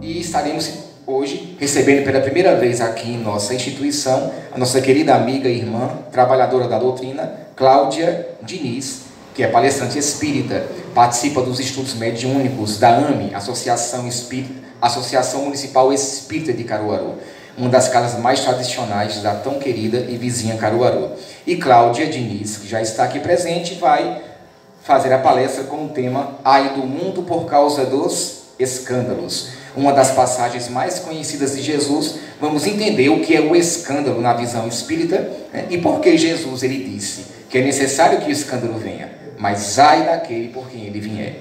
e estaremos hoje recebendo pela primeira vez aqui em nossa instituição a nossa querida amiga e irmã, trabalhadora da doutrina, Cláudia Diniz, que é palestrante espírita, participa dos estudos mediúnicos da AME, Associação Municipal Espírita de Caruaru, uma das casas mais tradicionais da tão querida e vizinha Caruaru. E Cláudia Diniz, que já está aqui presente, vai fazer a palestra com o tema Ai do Mundo por causa dos escândalos. Uma das passagens mais conhecidas de Jesus. Vamos entender o que é o escândalo na visão espírita, né? E por que Jesus ele disse que é necessário que o escândalo venha, mas ai daquele por quem ele vier.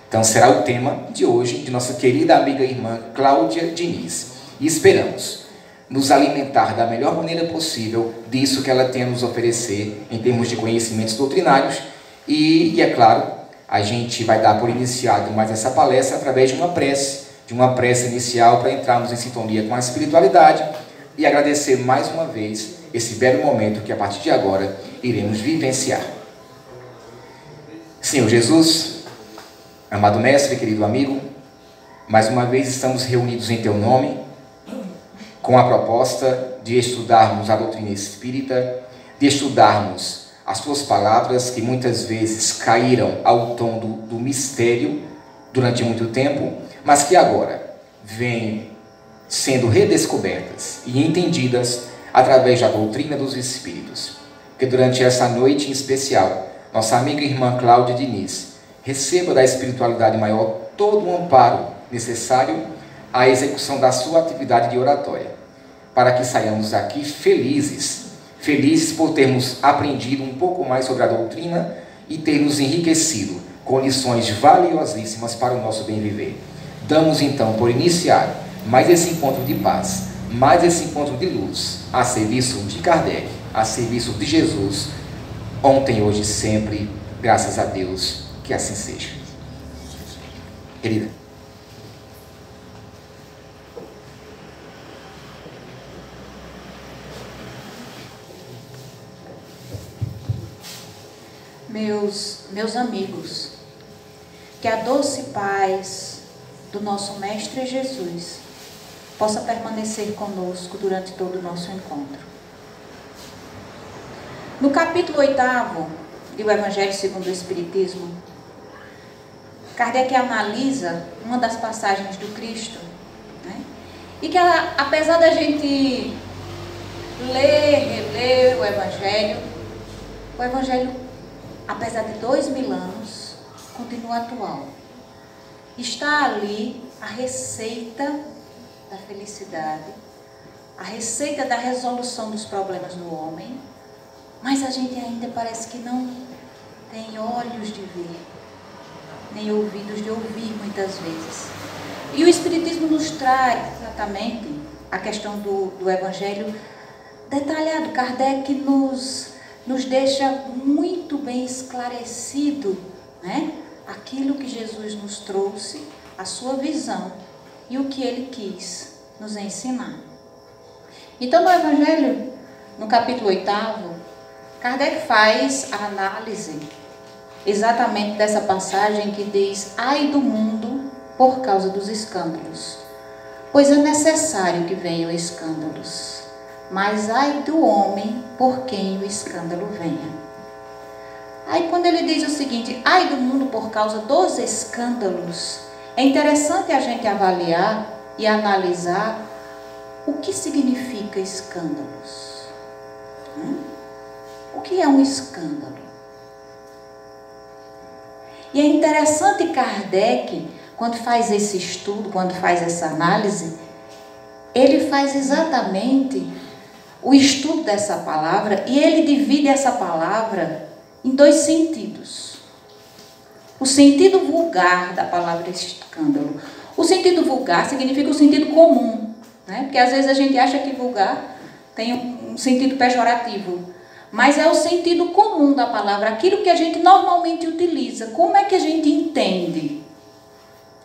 Então será o tema de hoje de nossa querida amiga e irmã Cláudia Diniz. E esperamos nos alimentar da melhor maneira possível disso que ela tem a nos oferecer em termos de conhecimentos doutrinários. E é claro, a gente vai dar por iniciado mais essa palestra através de uma prece inicial para entrarmos em sintonia com a espiritualidade e agradecer mais uma vez esse belo momento que a partir de agora iremos vivenciar. Senhor Jesus, amado mestre, querido amigo, mais uma vez estamos reunidos em teu nome com a proposta de estudarmos a doutrina espírita, de estudarmos as tuas palavras que muitas vezes caíram ao tom do mistério durante muito tempo, mas que agora vêm sendo redescobertas e entendidas através da doutrina dos Espíritos. Que durante essa noite em especial, nossa amiga e irmã Cláudia Diniz receba da espiritualidade maior todo o amparo necessário à execução da sua atividade de oratória, para que saiamos daqui felizes por termos aprendido um pouco mais sobre a doutrina e ter nos enriquecido com lições valiosíssimas para o nosso bem viver. Damos então por iniciado mais esse encontro de paz, mais esse encontro de luz, a serviço de Kardec, a serviço de Jesus, ontem, hoje e sempre, graças a Deus, que assim seja. Querida. Meus amigos, que a doce paz do nosso Mestre Jesus possa permanecer conosco durante todo o nosso encontro. No capítulo 8º do Evangelho segundo o Espiritismo, Kardec analisa uma das passagens do Cristo, né? E que apesar da gente reler o Evangelho, apesar de 2000 anos, continua atual. Está ali a receita da felicidade, a receita da resolução dos problemas do homem, mas a gente ainda parece que não tem olhos de ver, nem ouvidos de ouvir muitas vezes. E o Espiritismo nos traz exatamente a questão do Evangelho detalhado. Kardec nos deixa muito bem esclarecido, né? Aquilo que Jesus nos trouxe, a sua visão e o que ele quis nos ensinar. Então, no Evangelho, no capítulo 8º, Kardec faz a análise exatamente dessa passagem que diz: ai do mundo por causa dos escândalos, pois é necessário que venham escândalos, mas ai do homem por quem o escândalo venha. Aí quando ele diz o seguinte, ai do mundo por causa dos escândalos, é interessante a gente avaliar e analisar o que significa escândalos. O que é um escândalo? E é interessante Kardec, quando faz esse estudo, quando faz essa análise, ele faz exatamente o estudo dessa palavra e ele divide essa palavra em dois sentidos. O sentido vulgar da palavra escândalo. O sentido vulgar significa o sentido comum, né? Porque às vezes a gente acha que vulgar tem um sentido pejorativo, mas é o sentido comum da palavra, aquilo que a gente normalmente utiliza. Como é que a gente entende?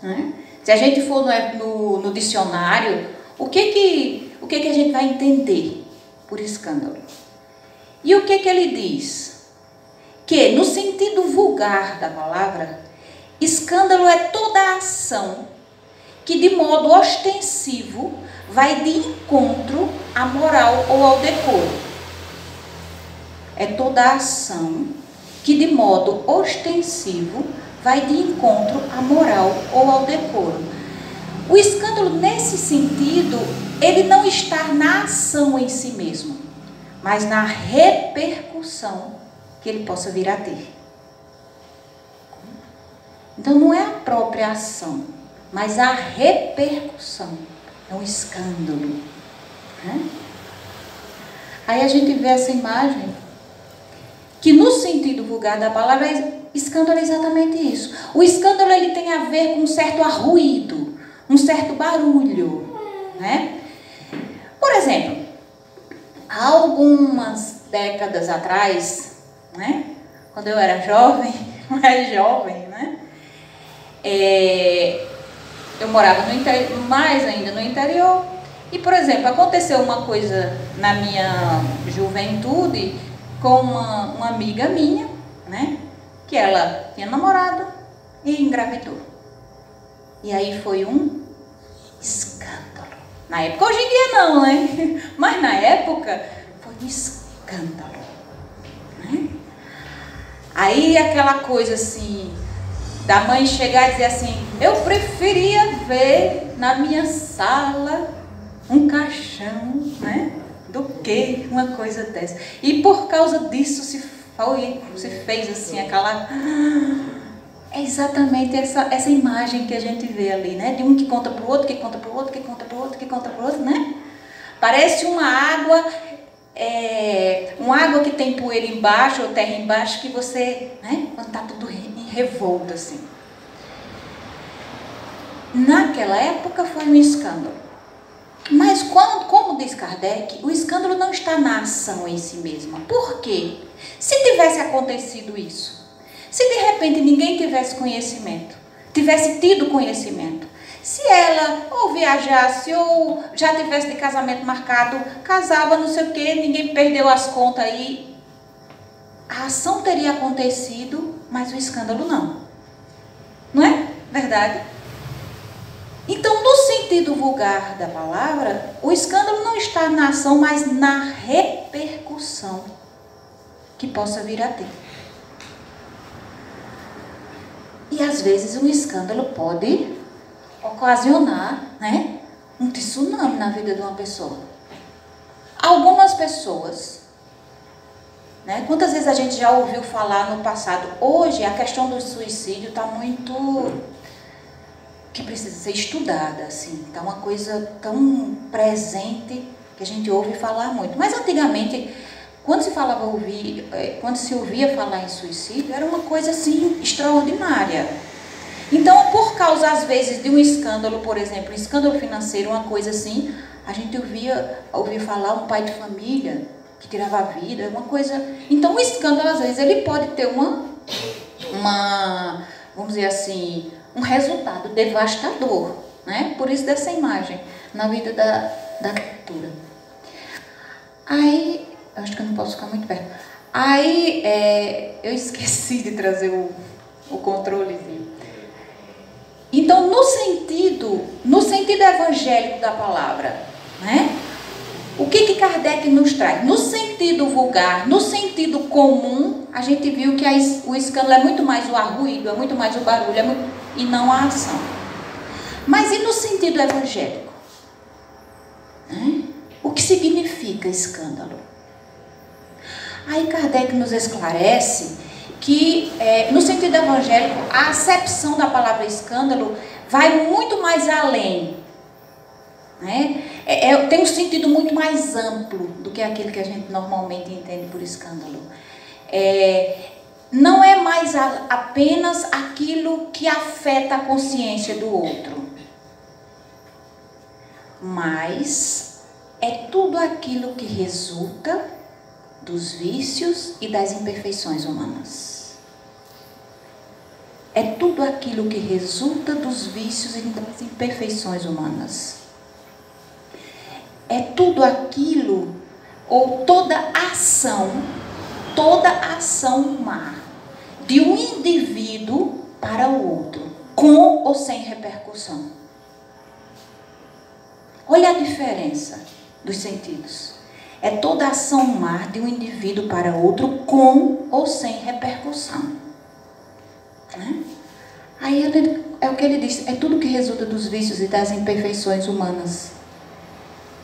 Né? Se a gente for no dicionário, o que a gente vai entender por escândalo? E o que ele diz? Que no sentido vulgar da palavra, escândalo é toda a ação que que de modo ostensivo vai de encontro à moral ou ao decoro. É toda ação que de modo ostensivo vai de encontro à moral ou ao decoro. O escândalo, nesse sentido, ele não está na ação em si mesmo, mas na repercussão que ele possa vir a ter. Então, não é a própria ação, mas a repercussão. É um escândalo. Né? Aí a gente vê essa imagem, que no sentido vulgar da palavra, escândalo é exatamente isso. O escândalo, ele tem a ver com um certo arruído, um certo barulho. Né? Por exemplo, há algumas décadas atrás, né, quando eu era jovem, mais jovem, né, eu morava no interior, mais ainda no interior, e, por exemplo, aconteceu uma coisa na minha juventude com uma amiga minha, né, que ela tinha namorado e engravidou. E aí foi um escândalo. Na época, hoje em dia não, né? Mas na época foi um escândalo. Né? Aí aquela coisa assim, da mãe chegar e dizer assim, eu preferia ver na minha sala um caixão, né, do que uma coisa dessa. E por causa disso se fez assim aquela... É exatamente essa imagem que a gente vê ali, né? De um que conta para o outro, que conta para o outro, que conta para o outro, que conta para o outro, né? Parece uma água que tem poeira embaixo ou terra embaixo, que você, né? Quando está tudo em revolta, assim. Naquela época foi um escândalo. Mas como diz Kardec, o escândalo não está na ação em si mesma. Por quê? Se tivesse acontecido isso, se de repente ninguém tivesse conhecimento, tivesse tido conhecimento, se ela ou viajasse ou já tivesse de casamento marcado, casava, não sei o que, ninguém perdeu as contas aí, a ação teria acontecido, mas o escândalo não. Não é verdade? Então, no sentido vulgar da palavra, o escândalo não está na ação, mas na repercussão que possa vir a ter. E às vezes um escândalo pode ocasionar, né, um tsunami na vida de uma pessoa. Algumas pessoas, né, quantas vezes a gente já ouviu falar no passado, hoje a questão do suicídio está muito, que precisa ser estudada, assim, está uma coisa tão presente que a gente ouve falar muito. Mas antigamente, quando se ouvia falar em suicídio, era uma coisa assim extraordinária. Então, por causa às vezes de um escândalo, por exemplo, um escândalo financeiro, uma coisa assim, a gente ouvia falar um pai de família que tirava a vida, uma coisa. Então, o escândalo às vezes ele pode ter vamos dizer assim, um resultado devastador, né? Por isso dessa imagem na vida da criatura. Aí acho que eu não posso ficar muito perto. Aí, eu esqueci de trazer o controlezinho. Então, no sentido evangélico da palavra, né? O que Kardec nos traz? No sentido vulgar, no sentido comum, a gente viu que o escândalo é muito mais o arruído, é muito mais o barulho, e não a ação. Mas e no sentido evangélico? Né? O que significa escândalo? Aí Kardec nos esclarece que, no sentido evangélico, a acepção da palavra escândalo vai muito mais além. Né? Tem um sentido muito mais amplo do que aquele que a gente normalmente entende por escândalo. Não é mais apenas aquilo que afeta a consciência do outro, mas é tudo aquilo que resulta dos vícios e das imperfeições humanas. É tudo aquilo que resulta dos vícios e das imperfeições humanas. É tudo aquilo, ou toda ação má de um indivíduo para o outro, com ou sem repercussão. Olha a diferença dos sentidos. É toda ação má de um indivíduo para outro com ou sem repercussão. Né? Aí é o que ele diz, é tudo que resulta dos vícios e das imperfeições humanas.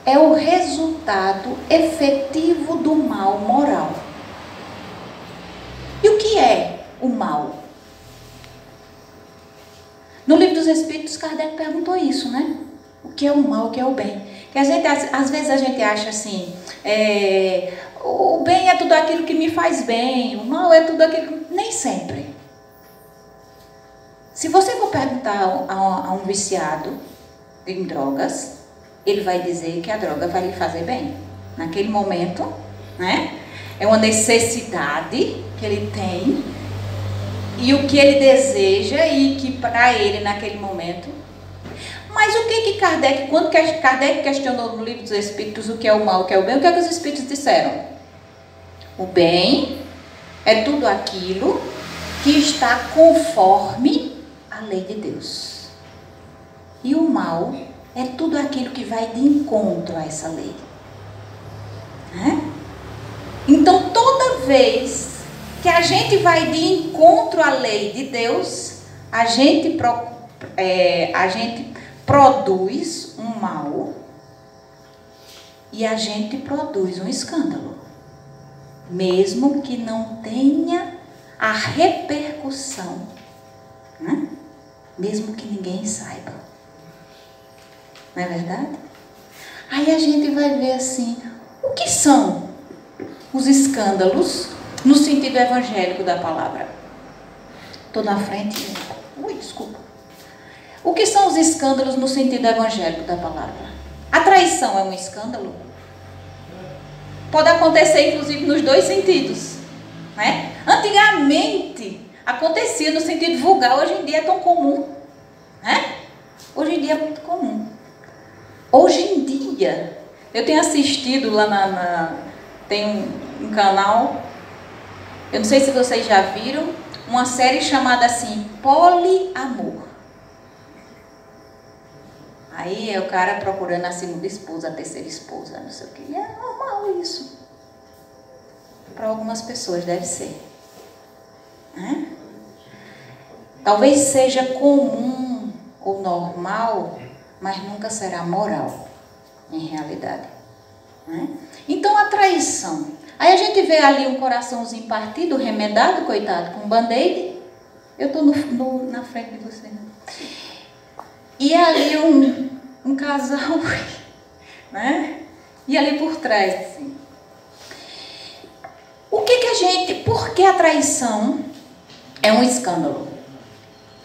É o resultado efetivo do mal moral. E o que é o mal? No Livro dos Espíritos, Kardec perguntou isso, né? O que é o mal, o que é o bem? Que às vezes a gente acha assim, o bem é tudo aquilo que me faz bem, o mal é tudo aquilo... Nem sempre. Se você for perguntar a um viciado em drogas, ele vai dizer que a droga vai lhe fazer bem. Naquele momento, né? É uma necessidade que ele tem e o que ele deseja e que para ele naquele momento. Mas o que Kardec, quando Kardec questionou no Livro dos Espíritos o que é o mal, o que é o bem, o que é que os Espíritos disseram? O bem é tudo aquilo que está conforme a lei de Deus. E o mal é tudo aquilo que vai de encontro a essa lei. Né? Então, toda vez que a gente vai de encontro à lei de Deus, a gente produz um mal e a gente produz um escândalo, mesmo que não tenha a repercussão, né? Mesmo que ninguém saiba. Não é verdade? Aí a gente vai ver assim, o que são os escândalos no sentido evangélico da palavra? Estou na frente. Desculpa. O que são os escândalos no sentido evangélico da palavra? A traição é um escândalo? Pode acontecer, inclusive, nos dois sentidos. Né? Antigamente, acontecia no sentido vulgar, hoje em dia é tão comum. Né? Hoje em dia é muito comum. Hoje em dia, eu tenho assistido lá tem um canal, eu não sei se vocês já viram, uma série chamada assim, Poliamor. Aí é o cara procurando a segunda esposa, a terceira esposa, não sei o que. E é normal isso. Para algumas pessoas deve ser. Né? Talvez seja comum ou normal, mas nunca será moral, em realidade. Né? Então, a traição. Aí a gente vê ali um coraçãozinho partido, remedado, coitado, com band-aid. Eu estou na frente de você. E ali um casal, né? E ali por trás, assim. Por que a traição é um escândalo?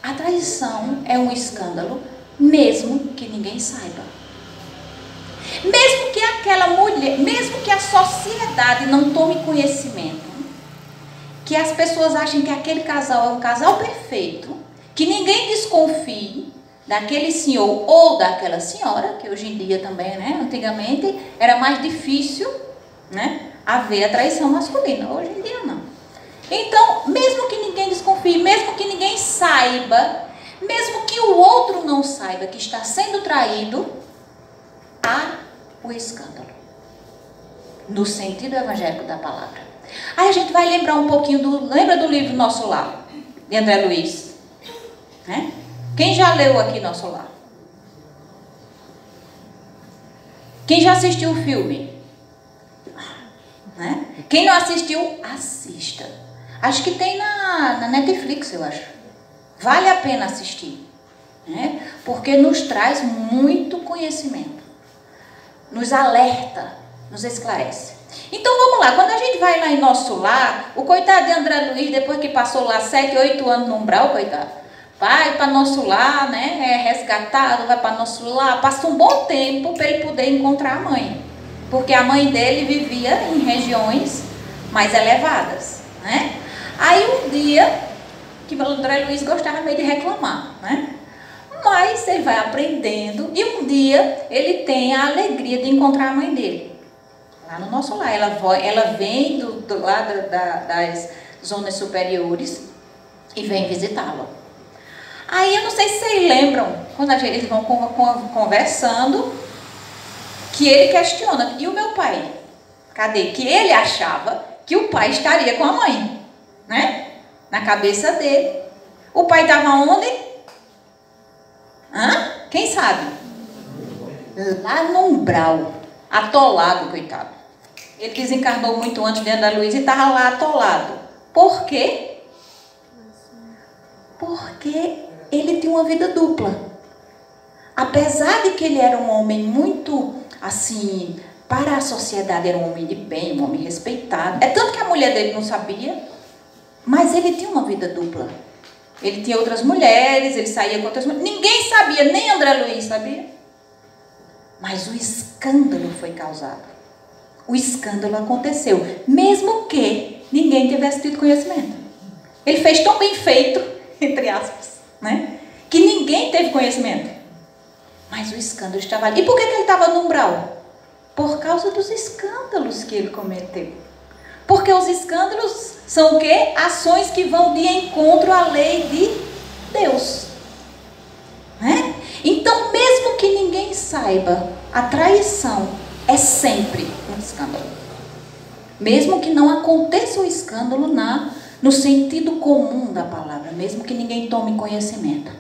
A traição é um escândalo mesmo que ninguém saiba. Mesmo que aquela mulher, mesmo que a sociedade não tome conhecimento, que as pessoas achem que aquele casal é um casal perfeito, que ninguém desconfie daquele senhor ou daquela senhora, que hoje em dia também, né, antigamente era mais difícil, né, haver a traição masculina, hoje em dia não. Então, mesmo que ninguém desconfie, mesmo que ninguém saiba, mesmo que o outro não saiba que está sendo traído, há o escândalo, no sentido evangélico da palavra. Aí a gente vai lembrar um pouquinho lembra do livro Nosso Lar, de André Luiz? Né? Quem já leu aqui Nosso Lar? Quem já assistiu o filme? Né? Quem não assistiu, assista. Acho que tem na Netflix, eu acho. Vale a pena assistir. Né? Porque nos traz muito conhecimento. Nos alerta, nos esclarece. Então vamos lá, quando a gente vai lá em Nosso Lar, o coitado de André Luiz, depois que passou lá 7, 8 anos no umbral, coitado, vai para Nosso Lar, né? É resgatado, vai para Nosso Lar, passa um bom tempo para ele poder encontrar a mãe. Porque a mãe dele vivia em regiões mais elevadas, né? Aí um dia, que o André Luiz gostava meio de reclamar, né? Mas ele vai aprendendo e um dia ele tem a alegria de encontrar a mãe dele. Lá no Nosso Lar, ela vem do lado das zonas superiores e vem visitá-lo. Aí eu não sei se vocês lembram, quando eles vão conversando, que ele questiona. E o meu pai? Cadê? Que ele achava que o pai estaria com a mãe, né? Na cabeça dele. O pai estava onde? Quem sabe? Lá no umbral, atolado, coitado. Ele desencarnou muito antes de Ana Luísa e estava lá atolado. Por quê? Porque ele tinha uma vida dupla. Apesar de que ele era um homem muito, assim, para a sociedade era um homem de bem, um homem respeitado. É tanto que a mulher dele não sabia, mas ele tinha uma vida dupla. Ele tinha outras mulheres, ele saía com outras mulheres. Ninguém sabia, nem André Luiz sabia. Mas o escândalo foi causado. O escândalo aconteceu, mesmo que ninguém tivesse tido conhecimento. Ele fez tão bem feito, entre aspas, né? Que ninguém teve conhecimento. Mas o escândalo estava ali. E por que ele estava no umbral? Por causa dos escândalos que ele cometeu. Porque os escândalos são o quê? Ações que vão de encontro à lei de Deus. Né? Então, mesmo que ninguém saiba, a traição é sempre um escândalo. Mesmo que não aconteça o escândalo no sentido comum da palavra, mesmo que ninguém tome conhecimento,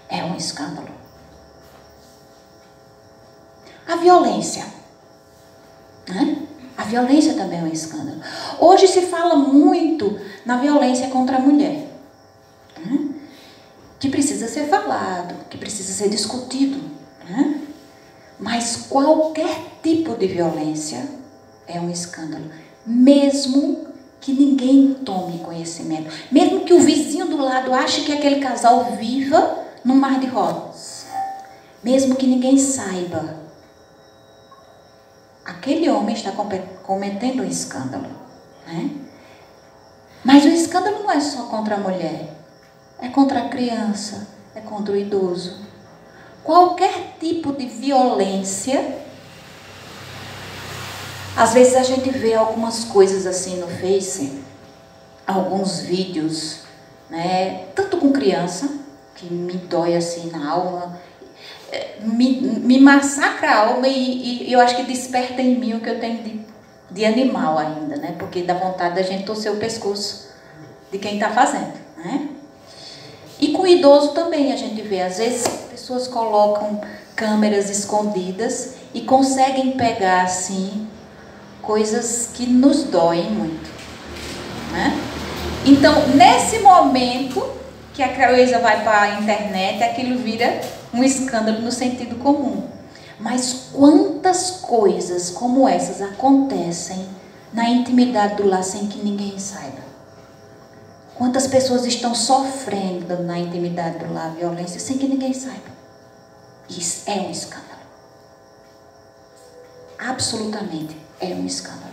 é um escândalo. A violência, né? A violência também é um escândalo. Hoje se fala muito na violência contra a mulher, né? Que precisa ser falado, que precisa ser discutido, né? Mas qualquer tipo de violência é um escândalo, mesmo que ninguém tome conhecimento, mesmo que o vizinho do lado ache que aquele casal viva num mar de rosas, mesmo que ninguém saiba, aquele homem está cometendo um escândalo, né? Mas o escândalo não é só contra a mulher, é contra a criança, é contra o idoso. Qualquer tipo de violência. Às vezes a gente vê algumas coisas assim no Face, alguns vídeos, né? Tanto com criança, que me dói assim na alma, me massacra a alma e eu acho que desperta em mim o que eu tenho de animal ainda, né? Porque dá vontade da gente torcer o pescoço de quem está fazendo, né? E com o idoso também a gente vê, às vezes pessoas colocam câmeras escondidas e conseguem pegar assim coisas que nos doem muito, né? Então, nesse momento que a coisa vai para a internet, aquilo vira um escândalo no sentido comum. Mas quantas coisas como essas acontecem na intimidade do lar sem que ninguém saiba? Quantas pessoas estão sofrendo na intimidade do lar violência sem que ninguém saiba? Isso é um escândalo. Absolutamente é um escândalo.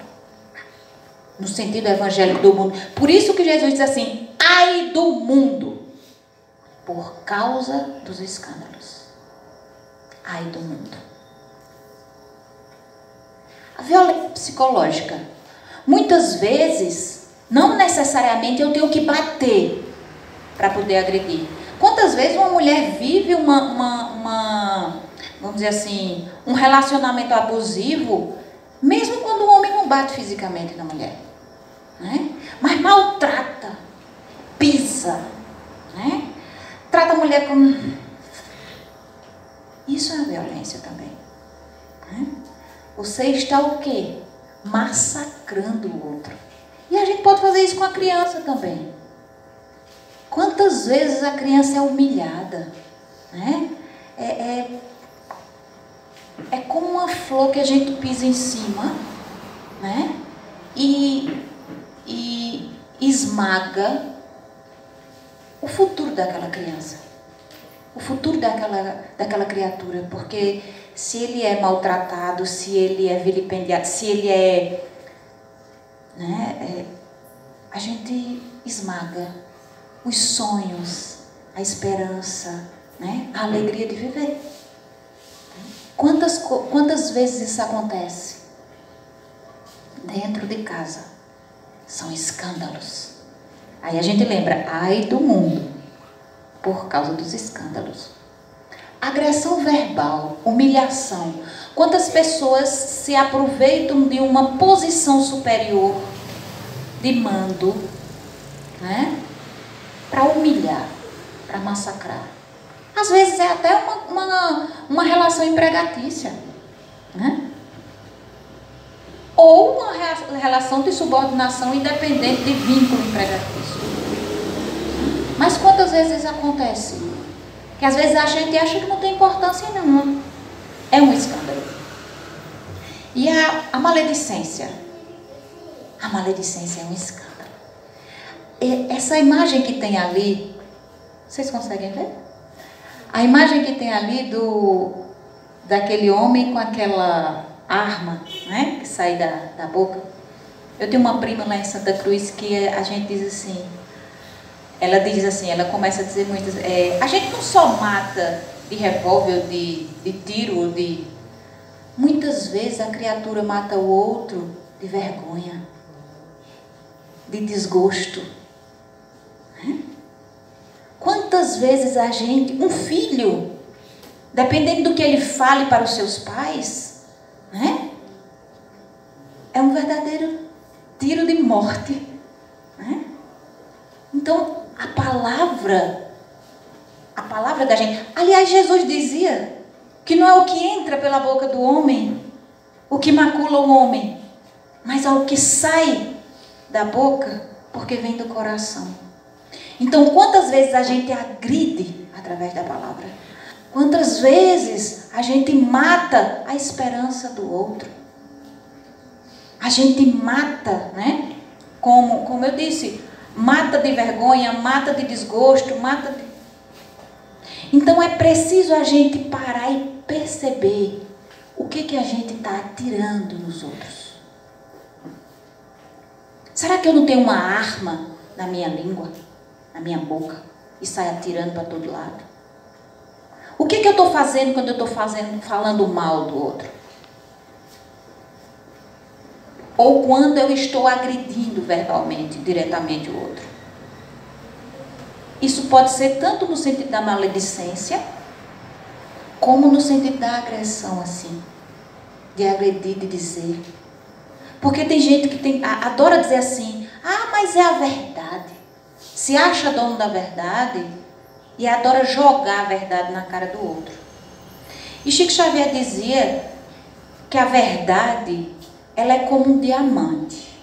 No sentido evangélico do mundo. Por isso que Jesus diz assim: ai do mundo, por causa dos escândalos. Ai do mundo. A violência psicológica. Muitas vezes, não necessariamente eu tenho que bater para poder agredir. Quantas vezes uma mulher vive vamos dizer assim, um relacionamento abusivo, mesmo quando o homem não bate fisicamente na mulher, né? Mas maltrata, pisa, né? Trata a mulher como... Isso é violência também, né? Você está o quê? Massacrando o outro. E a gente pode fazer isso com a criança também. Quantas vezes a criança é humilhada, né? É como uma flor que a gente pisa em cima, né? E esmaga o futuro daquela criança, o futuro daquela criatura, porque se ele é maltratado, se ele é vilipendiado, se ele é, né, a gente esmaga os sonhos, a esperança, né, a alegria de viver. Quantas vezes isso acontece? Dentro de casa. São escândalos. Aí a gente lembra, ai do mundo, por causa dos escândalos. Agressão verbal, humilhação. Quantas pessoas se aproveitam de uma posição superior, de mando, né? Para humilhar, para massacrar. Às vezes é até uma relação empregatícia, né? Ou uma relação de subordinação independente de vínculo empregatício. Mas quantas vezes acontece? Que às vezes a gente acha que não tem importância nenhuma. É um escândalo. E a maledicência? A maledicência é um escândalo. E essa imagem que tem ali, vocês conseguem ver? A imagem que tem ali daquele homem com aquela arma, né, que sai da boca. Eu tenho uma prima lá em Santa Cruz que a gente diz assim, ela começa a dizer muitas, a gente não só mata de revólver, de tiro, muitas vezes a criatura mata o outro de vergonha, de desgosto. Né? Quantas vezes a gente, um filho, dependendo do que ele fale para os seus pais, né? É um verdadeiro tiro de morte. Né? Então, a palavra da gente... Aliás, Jesus dizia que não é o que entra pela boca do homem, o que macula o homem, mas é o que sai da boca, porque vem do coração. Então, quantas vezes a gente agride através da palavra? Quantas vezes a gente mata a esperança do outro? A gente mata, né? Como eu disse, mata de vergonha, mata de desgosto, mata de... Então é preciso a gente parar e perceber o que a gente está atirando nos outros. Será que eu não tenho uma arma na minha língua, na minha boca, e saio atirando para todo lado? O que eu estou fazendo quando eu estou falando mal do outro? Ou quando eu estou agredindo verbalmente, diretamente o outro? Isso pode ser tanto no sentido da maledicência, como no sentido da agressão, assim. De agredir, de dizer. Porque tem gente que adora dizer assim, mas é a verdade. Se acha dono da verdade e adora jogar a verdade na cara do outro. E Chico Xavier dizia que a verdade, ela é como um diamante.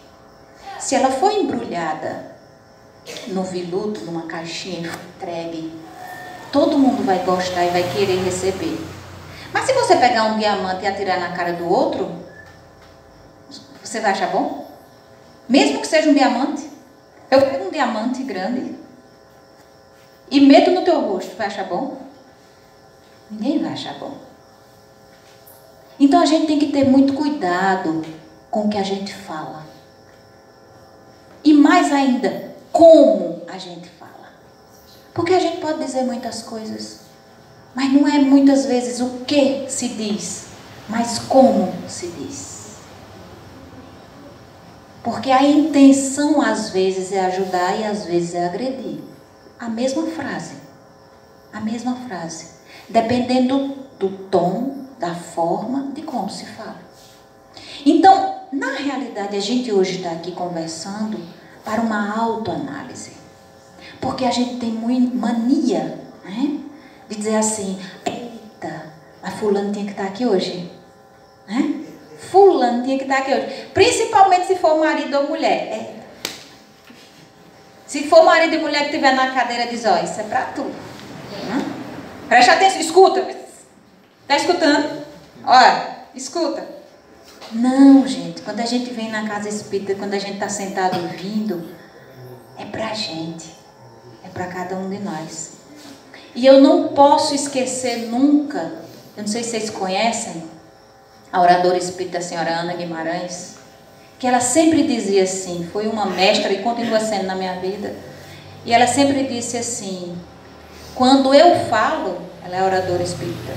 Se ela for embrulhada no viludo, numa caixinha entregue, todo mundo vai gostar e vai querer receber. Mas se você pegar um diamante e atirar na cara do outro, você vai achar bom? Mesmo que seja um diamante. Eu pego um diamante grande e meto no teu rosto, vai achar bom? Ninguém vai achar bom. Então a gente tem que ter muito cuidado com o que a gente fala. E mais ainda, como a gente fala. Porque a gente pode dizer muitas coisas, mas não é muitas vezes o que se diz, mas como se diz. Porque a intenção às vezes é ajudar e às vezes é agredir. A mesma frase. A mesma frase. Dependendo do tom, da forma, de como se fala. Então, na realidade, a gente hoje está aqui conversando para uma autoanálise. Porque a gente tem muita mania, né, de dizer assim, eita, mas fulano tinha que estar aqui hoje. Né? Fulano tinha que estar aqui hoje. Principalmente se for marido ou mulher. Se for marido e mulher que estiver na cadeira, diz, ó, isso é para tu. Preste atenção, escuta. Está escutando? Olha, escuta. Não, gente, quando a gente vem na casa espírita, quando a gente está sentado ouvindo, é para a gente. É para cada um de nós. E eu não posso esquecer nunca, eu não sei se vocês conhecem, a oradora espírita, a senhora Ana Guimarães, que ela sempre dizia assim, foi uma mestra e continua sendo na minha vida, e ela sempre disse assim, quando eu falo, ela é oradora espírita,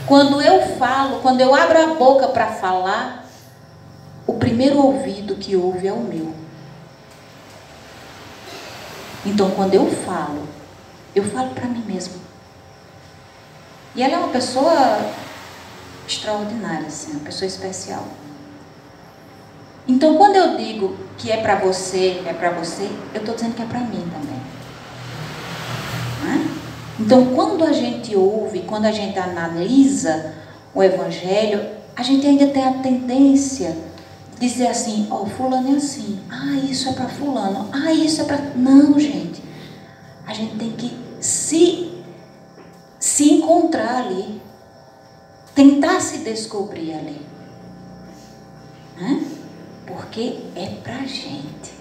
quando eu falo, quando eu abro a boca para falar, o primeiro ouvido que ouve é o meu. Então, quando eu falo para mim mesmo. E ela é uma pessoa extraordinária, assim, uma pessoa especial. Então, quando eu digo que é para você, eu estou dizendo que é para mim também. Não é? Então, quando a gente ouve, quando a gente analisa o Evangelho, a gente ainda tem a tendência de dizer assim, ó, fulano é assim, isso é para fulano, isso é para... Não, gente. A gente tem que se encontrar ali, tentar se descobrir ali. Né? Porque é pra gente,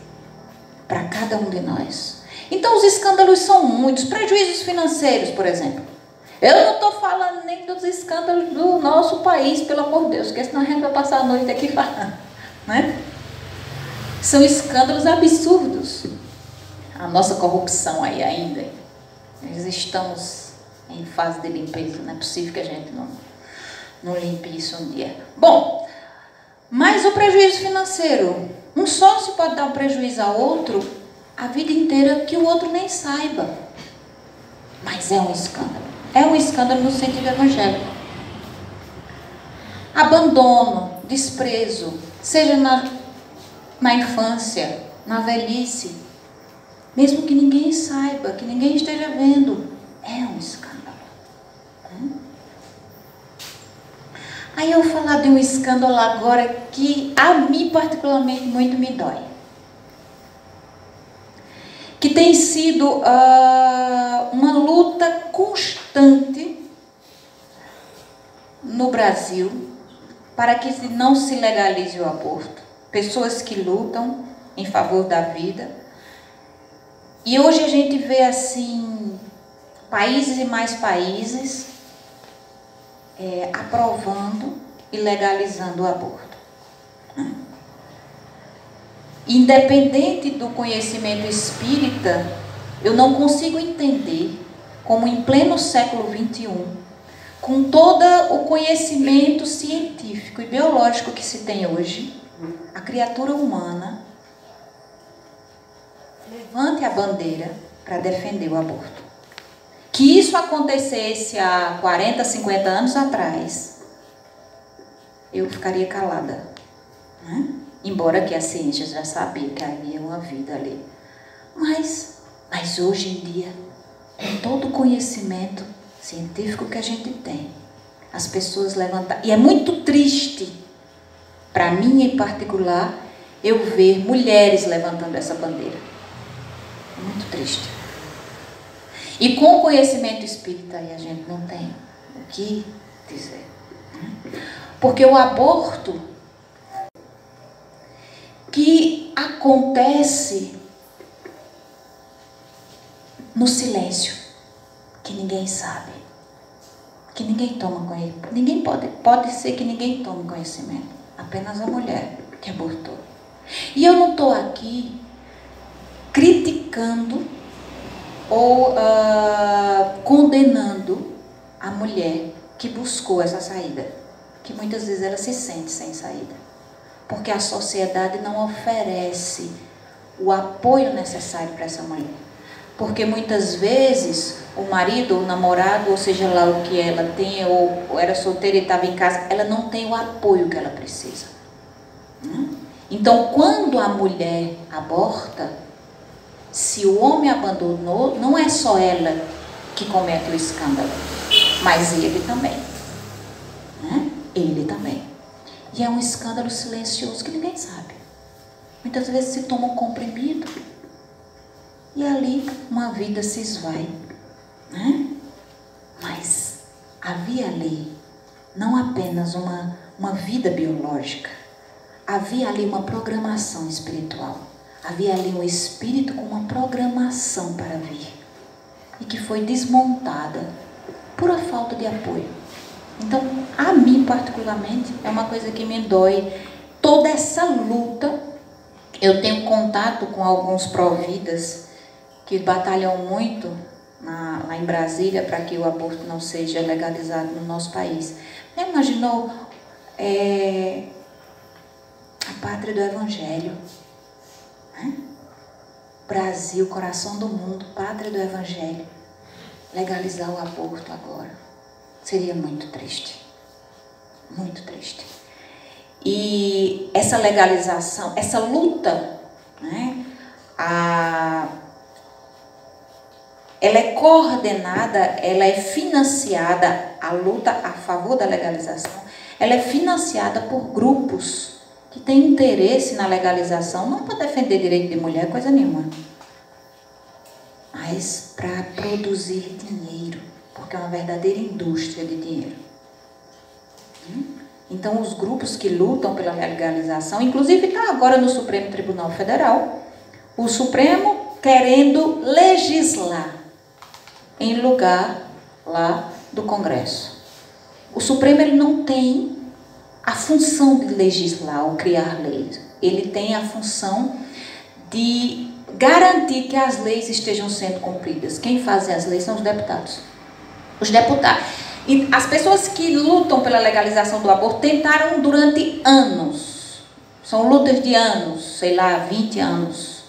para cada um de nós. Então os escândalos são muitos, prejuízos financeiros, por exemplo. Eu não estou falando nem dos escândalos do nosso país, pelo amor de Deus, porque senão a gente vai passar a noite aqui falando. Né? São escândalos absurdos. A nossa corrupção aí ainda. Nós estamos em fase de limpeza, não é possível que a gente não limpe isso um dia. Bom, mas o prejuízo financeiro, um sócio pode dar um prejuízo a outro a vida inteira que o outro nem saiba. Mas é um escândalo. É um escândalo no sentido evangélico. Abandono, desprezo, seja na infância, na velhice, mesmo que ninguém saiba, que ninguém esteja vendo, é um escândalo. Aí eu vou falar de um escândalo agora que a mim particularmente muito me dói. Que tem sido uma luta constante no Brasil para que não se legalize o aborto. Pessoas que lutam em favor da vida. E hoje a gente vê assim, países e mais países aprovando e legalizando o aborto. Independente do conhecimento espírita, eu não consigo entender como em pleno século XXI, com todo o conhecimento científico e biológico que se tem hoje, a criatura humana levante a bandeira para defender o aborto. Que isso acontecesse há 40, 50 anos atrás, eu ficaria calada, né? Embora que a ciência já sabia que havia uma vida ali. Mas hoje em dia, com todo o conhecimento científico que a gente tem, as pessoas levantam. E é muito triste, para mim em particular, eu ver mulheres levantando essa bandeira. É muito triste. E com o conhecimento espírita aí a gente não tem o que dizer. Porque o aborto que acontece no silêncio, que ninguém sabe, que ninguém toma conhecimento. Ninguém pode ser que ninguém tome conhecimento, apenas a mulher que abortou. E eu não estou aqui criticando ou condenando a mulher que buscou essa saída, que muitas vezes ela se sente sem saída, porque a sociedade não oferece o apoio necessário para essa mulher. Porque muitas vezes o marido, ou o namorado, ou seja lá o que ela tem, ou era solteira e estava em casa, ela não tem o apoio que ela precisa. Então, quando a mulher aborta, se o homem abandonou, não é só ela que comete o escândalo, mas ele também. Ele também. E é um escândalo silencioso que ninguém sabe. Muitas vezes se toma um comprimido e ali uma vida se esvai. Mas havia ali não apenas uma vida biológica, havia ali uma programação espiritual. Havia ali um espírito com uma programação para vir e que foi desmontada por a falta de apoio. Então, a mim particularmente, é uma coisa que me dói. Toda essa luta, eu tenho contato com alguns providas que batalham muito lá em Brasília para que o aborto não seja legalizado no nosso país. Já imaginou a pátria do Evangelho? Brasil, coração do mundo, pátria do Evangelho, legalizar o aborto agora. Seria muito triste. Muito triste. E essa legalização, essa luta, né, ela é coordenada, ela é financiada, a luta a favor da legalização, ela é financiada por grupos que têm interesse na legalização, não para defender direito de mulher, coisa nenhuma, mas para produzir dinheiro, porque é uma verdadeira indústria de dinheiro. Então, os grupos que lutam pela legalização, inclusive está agora no Supremo Tribunal Federal, o Supremo querendo legislar em lugar lá do Congresso. O Supremo ele não tem a função de legislar ou criar leis. Ele tem a função de garantir que as leis estejam sendo cumpridas. Quem faz as leis são os deputados. Os deputados. E as pessoas que lutam pela legalização do aborto tentaram durante anos. São lutas de anos, sei lá, 20 anos.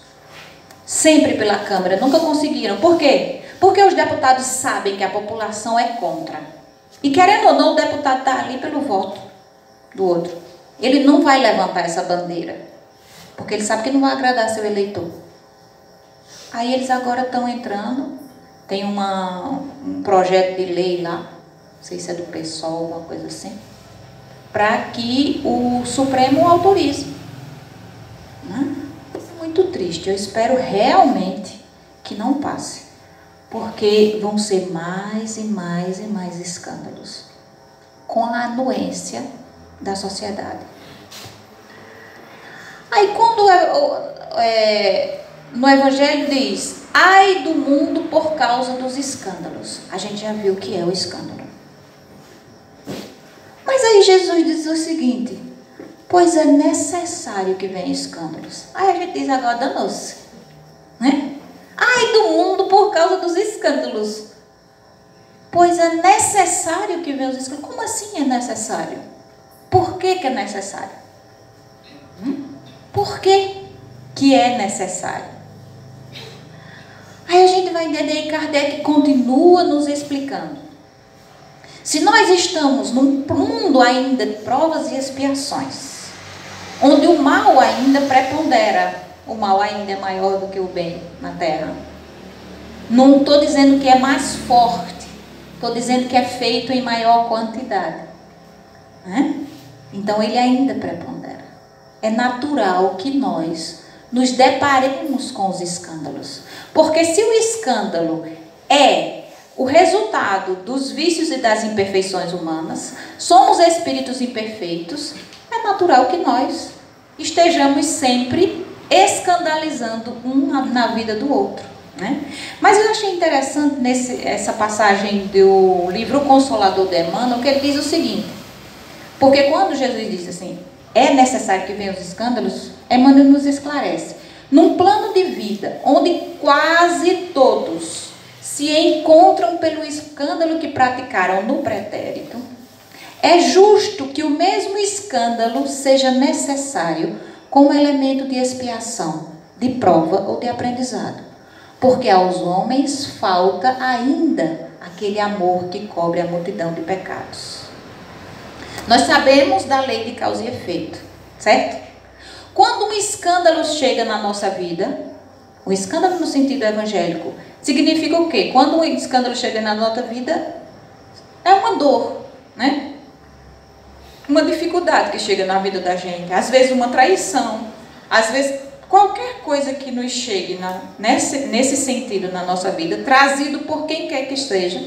Sempre pela Câmara, nunca conseguiram. Por quê? Porque os deputados sabem que a população é contra. E querendo ou não, o deputado está ali pelo voto do outro. Ele não vai levantar essa bandeira, porque ele sabe que não vai agradar seu eleitor. Aí eles agora estão entrando, tem um projeto de lei lá, não sei se é do PSOL, alguma coisa assim, para que o Supremo autorize. Né? É muito triste, eu espero realmente que não passe, porque vão ser mais e mais e mais escândalos, com a anuência da sociedade. Aí quando no Evangelho diz, ai do mundo por causa dos escândalos, a gente já viu o que é o escândalo. Mas aí Jesus diz o seguinte, pois é necessário que venham escândalos. Aí a gente diz agora, danou-se, né? Ai do mundo por causa dos escândalos. Pois é necessário que venham os escândalos. Como assim é necessário? Por que é necessário? Por que é necessário? Aí a gente vai entender e Kardec continua nos explicando. Se nós estamos num mundo ainda de provas e expiações, onde o mal ainda prepondera, o mal ainda é maior do que o bem na Terra. Não estou dizendo que é mais forte, estou dizendo que é feito em maior quantidade. Né? Então ele ainda prepondera. É natural que nós nos deparemos com os escândalos. Porque se o escândalo é o resultado dos vícios e das imperfeições humanas, somos espíritos imperfeitos, é natural que nós estejamos sempre escandalizando um na vida do outro. Né? Mas eu achei interessante essa passagem do livro O Consolador de Emmanuel, que ele diz o seguinte, porque quando Jesus disse assim, é necessário que venham os escândalos, Emmanuel nos esclarece. Num plano de vida onde quase todos se encontram pelo escândalo que praticaram no pretérito, é justo que o mesmo escândalo seja necessário como elemento de expiação, de prova ou de aprendizado. Porque aos homens falta ainda aquele amor que cobre a multidão de pecados. Nós sabemos da lei de causa e efeito, certo? Quando um escândalo chega na nossa vida, o escândalo no sentido evangélico, significa o quê? Quando um escândalo chega na nossa vida, é uma dor, né? Uma dificuldade que chega na vida da gente. Às vezes uma traição, às vezes qualquer coisa que nos chegue nesse sentido na nossa vida, trazido por quem quer que esteja.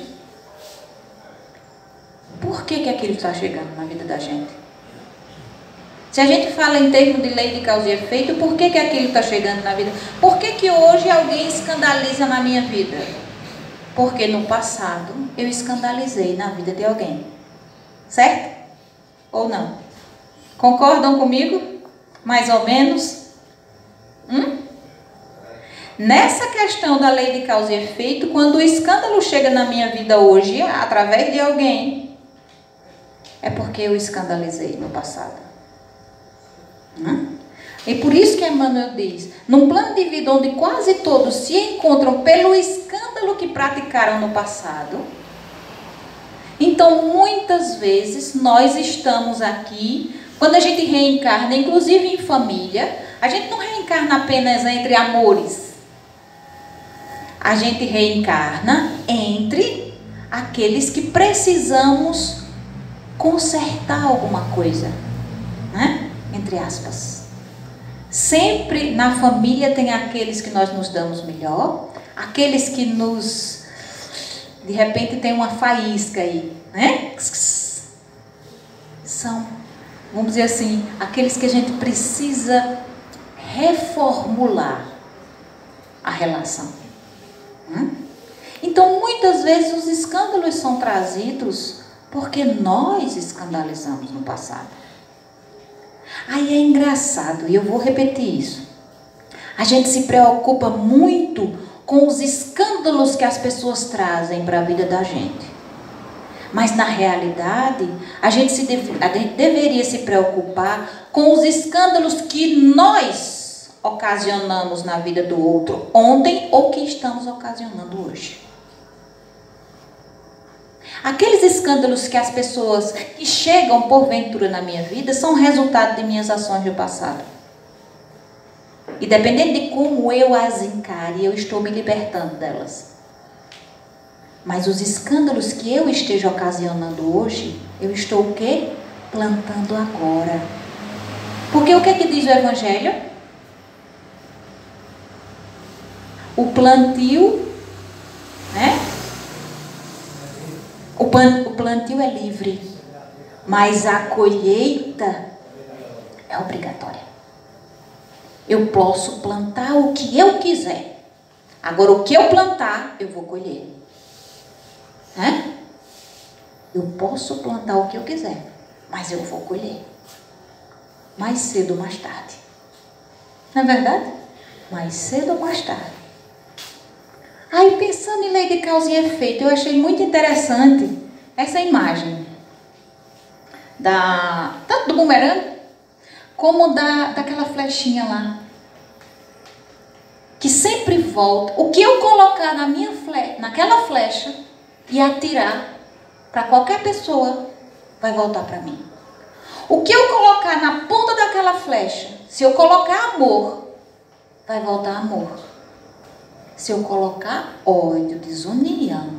Por que aquilo está chegando na vida da gente? Se a gente fala em termos de lei de causa e efeito, por que aquilo está chegando na vida? Por que hoje alguém escandaliza na minha vida? Porque no passado eu escandalizei na vida de alguém. Certo? Ou não? Concordam comigo? Mais ou menos? Nessa questão da lei de causa e efeito, quando o escândalo chega na minha vida hoje, através de alguém, é porque eu escandalizei no passado. E por isso que Emmanuel diz, num plano de vida onde quase todos se encontram pelo escândalo que praticaram no passado, Então, muitas vezes, nós estamos aqui, quando a gente reencarna, inclusive em família, a gente não reencarna apenas entre amores. A gente reencarna entre aqueles que precisamos consertar alguma coisa, né? Entre aspas. Sempre na família tem aqueles que nós nos damos melhor, aqueles que nos, de repente tem uma faísca aí, né? São, vamos dizer assim, aqueles que a gente precisa reformular a relação. Então, muitas vezes os escândalos são trazidos porque nós escandalizamos no passado. Aí é engraçado, e eu vou repetir isso. A gente se preocupa muito com os escândalos que as pessoas trazem para a vida da gente. Mas na realidade, a gente deveria se preocupar com os escândalos que nós ocasionamos na vida do outro ontem ou que estamos ocasionando hoje. Aqueles escândalos que as pessoas que chegam porventura na minha vida são resultado de minhas ações do passado. E dependendo de como eu as encare, eu estou me libertando delas. Mas os escândalos que eu esteja ocasionando hoje, eu estou o quê? Plantando agora. Porque o que é que diz o Evangelho? O plantio, né? O plantio é livre, mas a colheita é obrigatória. Eu posso plantar o que eu quiser. Agora, o que eu plantar, eu vou colher. Eu posso plantar o que eu quiser, mas eu vou colher. Mais cedo ou mais tarde. Não é verdade? Mais cedo ou mais tarde. Aí, pensando em lei de causa e efeito, eu achei muito interessante essa imagem tanto do bumerangue como daquela flechinha lá, que sempre volta. O que eu colocar naquela flecha e atirar para qualquer pessoa, vai voltar para mim. O que eu colocar na ponta daquela flecha, se eu colocar amor, vai voltar amor. Se eu colocar ódio, desunião,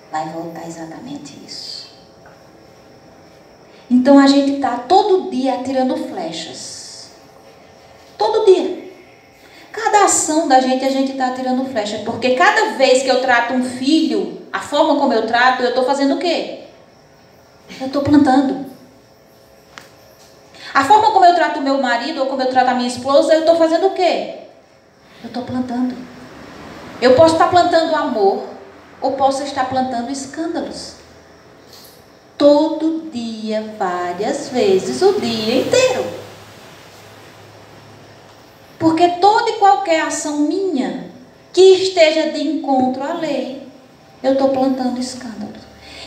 vai voltar exatamente isso. Então a gente está todo dia atirando flechas. Todo dia. Cada ação da gente, a gente está atirando flechas. Porque cada vez que eu trato um filho, a forma como eu trato, eu estou fazendo o quê? Eu estou plantando. A forma como eu trato o meu marido, ou como eu trato a minha esposa, eu estou fazendo o quê? Eu estou plantando. Eu posso estar plantando amor, ou posso estar plantando escândalos. Todo dia, várias vezes, o dia inteiro. Porque toda e qualquer ação minha que esteja de encontro à lei, eu estou plantando escândalos.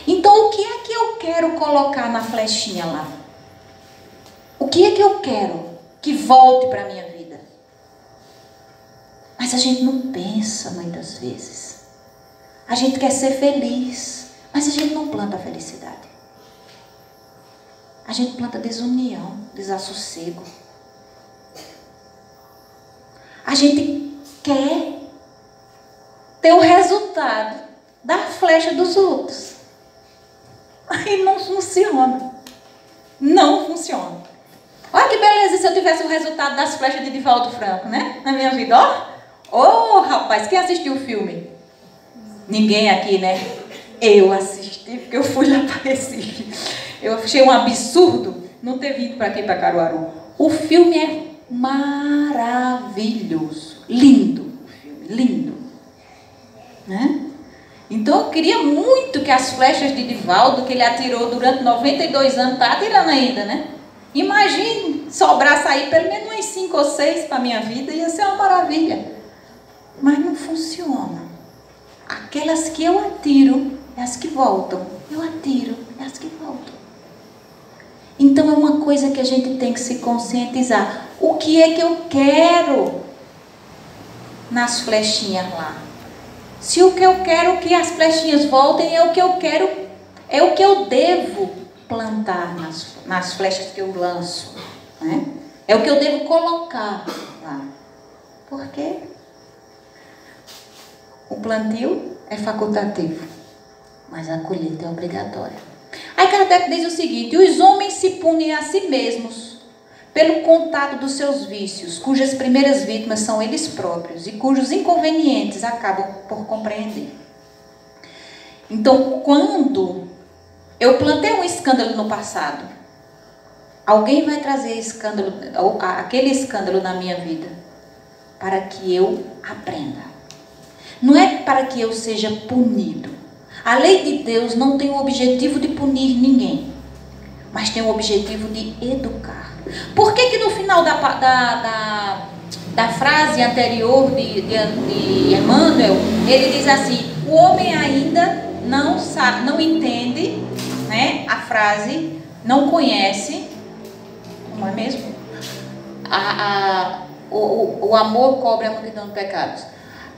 Então, o que é que eu quero colocar na flechinha lá? O que é que eu quero que volte para a minha vida? Mas a gente não pensa muitas vezes. A gente quer ser feliz, mas a gente não planta a felicidade. A gente planta desunião, desassossego. A gente quer ter o resultado da flecha dos outros. Aí não funciona. Não funciona. Olha que beleza se eu tivesse o resultado das flechas de Divaldo Franco, né? Na minha vida, ó. Ô, rapaz, quem assistiu o filme? Ninguém aqui, né? Eu assisti, porque eu fui lá para Recife. Eu achei um absurdo não ter vindo para aqui, para Caruaru. O filme é maravilhoso. Lindo. O filme, lindo. Né? Então, eu queria muito que as flechas de Divaldo, que ele atirou durante 92 anos, está atirando ainda, né? Imagine sobrar, sair pelo menos umas 5 ou 6 para a minha vida, ia ser uma maravilha. Mas não funciona. Aquelas que eu atiro, é as que voltam. Eu atiro, é as que voltam. Então é uma coisa que a gente tem que se conscientizar. O que é que eu quero nas flechinhas lá? Se o que eu quero que as flechinhas voltem é o que eu quero, é o que eu devo plantar nas flechas que eu lanço, né? É o que eu devo colocar lá. Por quê? O plantio é facultativo, mas a colheita é obrigatória. Aí Kardec diz o seguinte: os homens se punem a si mesmos pelo contato dos seus vícios, cujas primeiras vítimas são eles próprios e cujos inconvenientes acabam por compreender. Então, quando eu plantei um escândalo no passado, alguém vai trazer escândalo, aquele escândalo na minha vida, para que eu aprenda. Não é para que eu seja punido. A lei de Deus não tem o objetivo de punir ninguém, mas tem o objetivo de educar. Por que no final da frase anterior de Emmanuel, ele diz assim: o homem ainda não sabe, não entende, né, a frase, não conhece, não é mesmo? O amor cobre a multidão de pecados.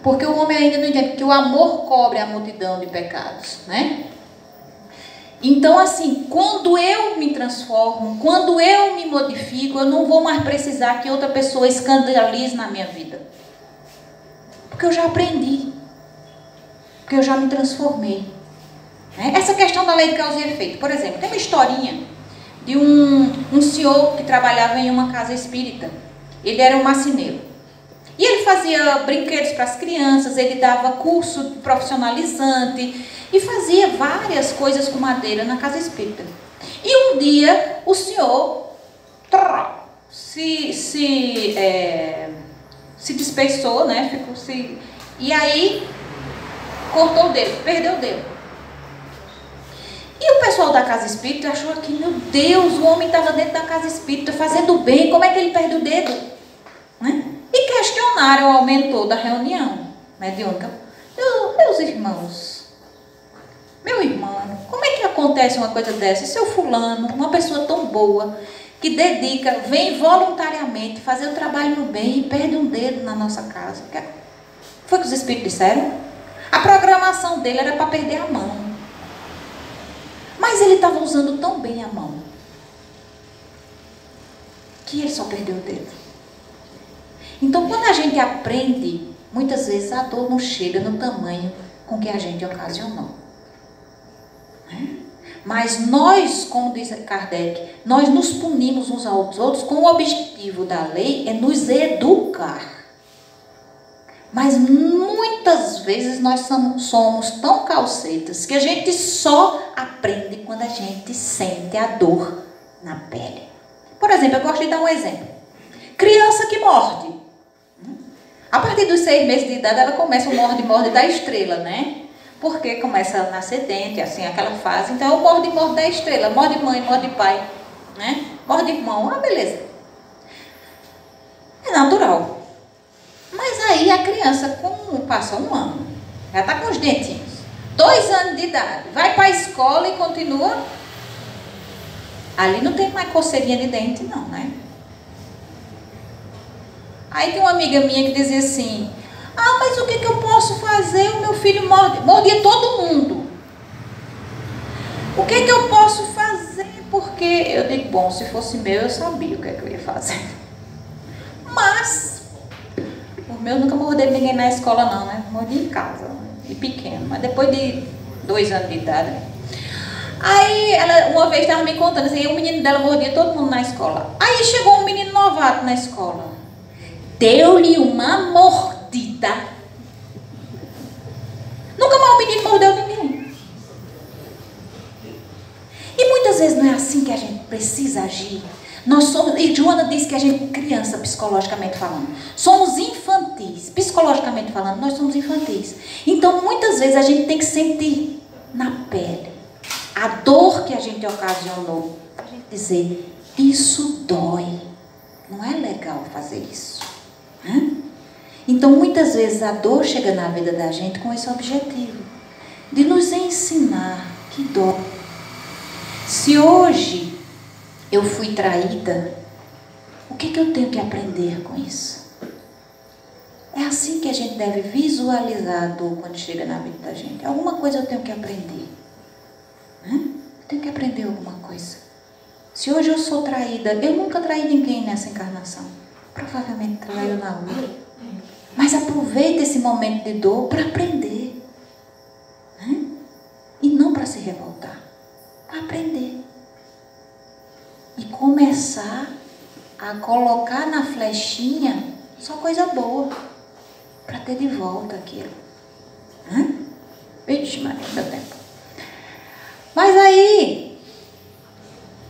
Porque o homem ainda não entende que o amor cobre a multidão de pecados, né? Então, assim, quando eu me transformo, quando eu me modifico, eu não vou mais precisar que outra pessoa escandalize na minha vida. Porque eu já aprendi. Porque eu já me transformei. Né? Essa questão da lei de causa e efeito. Por exemplo, tem uma historinha de um senhor que trabalhava em uma casa espírita. Ele era um marceneiro. E ele fazia brinquedos para as crianças, ele dava curso profissionalizante e fazia várias coisas com madeira na casa espírita. E um dia o senhor se dispersou, né? E aí cortou o dedo, perdeu o dedo. E o pessoal da casa espírita achou que, meu Deus, o homem estava dentro da casa espírita fazendo bem, como é que ele perde o dedo? Né? E questionaram ao mentor da reunião mediúnica: meus irmãos, meu irmão, como é que acontece uma coisa dessa? Seu fulano, uma pessoa tão boa, que dedica, vem voluntariamente fazer o trabalho no bem e perde um dedo na nossa casa. Foi o que os espíritos disseram? A programação dele era para perder a mão. Mas ele estava usando tão bem a mão que ele só perdeu o dedo. Então, quando a gente aprende, muitas vezes a dor não chega no tamanho com que a gente ocasionou. Né? Mas nós, como diz Kardec, nós nos punimos uns aos outros com o objetivo da lei é nos educar. Mas muitas vezes nós somos tão calcetas que a gente só aprende quando a gente sente a dor na pele. Por exemplo, eu gosto de dar um exemplo. Criança que morde. A partir dos 6 meses de idade, ela começa o morde da estrela, né? Porque começa a nascer dente, assim, aquela fase. Então, o morde da estrela. Morde mãe, morde pai, né? Morde irmão, beleza. É natural. Mas aí a criança, como passa 1 ano, já está com os dentinhos, 2 anos de idade, vai para a escola e continua. Ali não tem mais coceirinha de dente, não, né? Aí tem uma amiga minha que dizia assim: mas o que eu posso fazer? O meu filho mordia todo mundo. O que eu posso fazer? Porque eu digo, bom, se fosse meu, eu sabia o que eu ia fazer. Mas o meu nunca mordeu ninguém na escola não, né? Mordia em casa, e pequeno. Mas depois de 2 anos de idade. Aí ela uma vez estava me contando assim, o menino dela mordia todo mundo na escola. Aí chegou um menino novato na escola. Deu-lhe uma mordida. Nunca mais o menino mordeu ninguém. E muitas vezes não é assim que a gente precisa agir. Nós somos, e Joana disse que a gente é criança psicologicamente falando. Somos infantis. Psicologicamente falando, nós somos infantis. Então, muitas vezes a gente tem que sentir na pele a dor que a gente ocasionou. A gente dizer, isso dói. Não é legal fazer isso. Então, muitas vezes a dor chega na vida da gente com esse objetivo de nos ensinar que dói. Se hoje eu fui traída, o que eu tenho que aprender com isso? É assim que a gente deve visualizar a dor quando chega na vida da gente. Alguma coisa eu tenho que aprender. Eu tenho que aprender alguma coisa. Se hoje eu sou traída, eu nunca traí ninguém nessa encarnação. Provavelmente traiu na outra. Mas aproveita esse momento de dor para aprender. E não para se revoltar. Para aprender. E começar a colocar na flechinha só coisa boa. Para ter de volta aquilo. Vixe, Maria, meu tempo. Mas aí,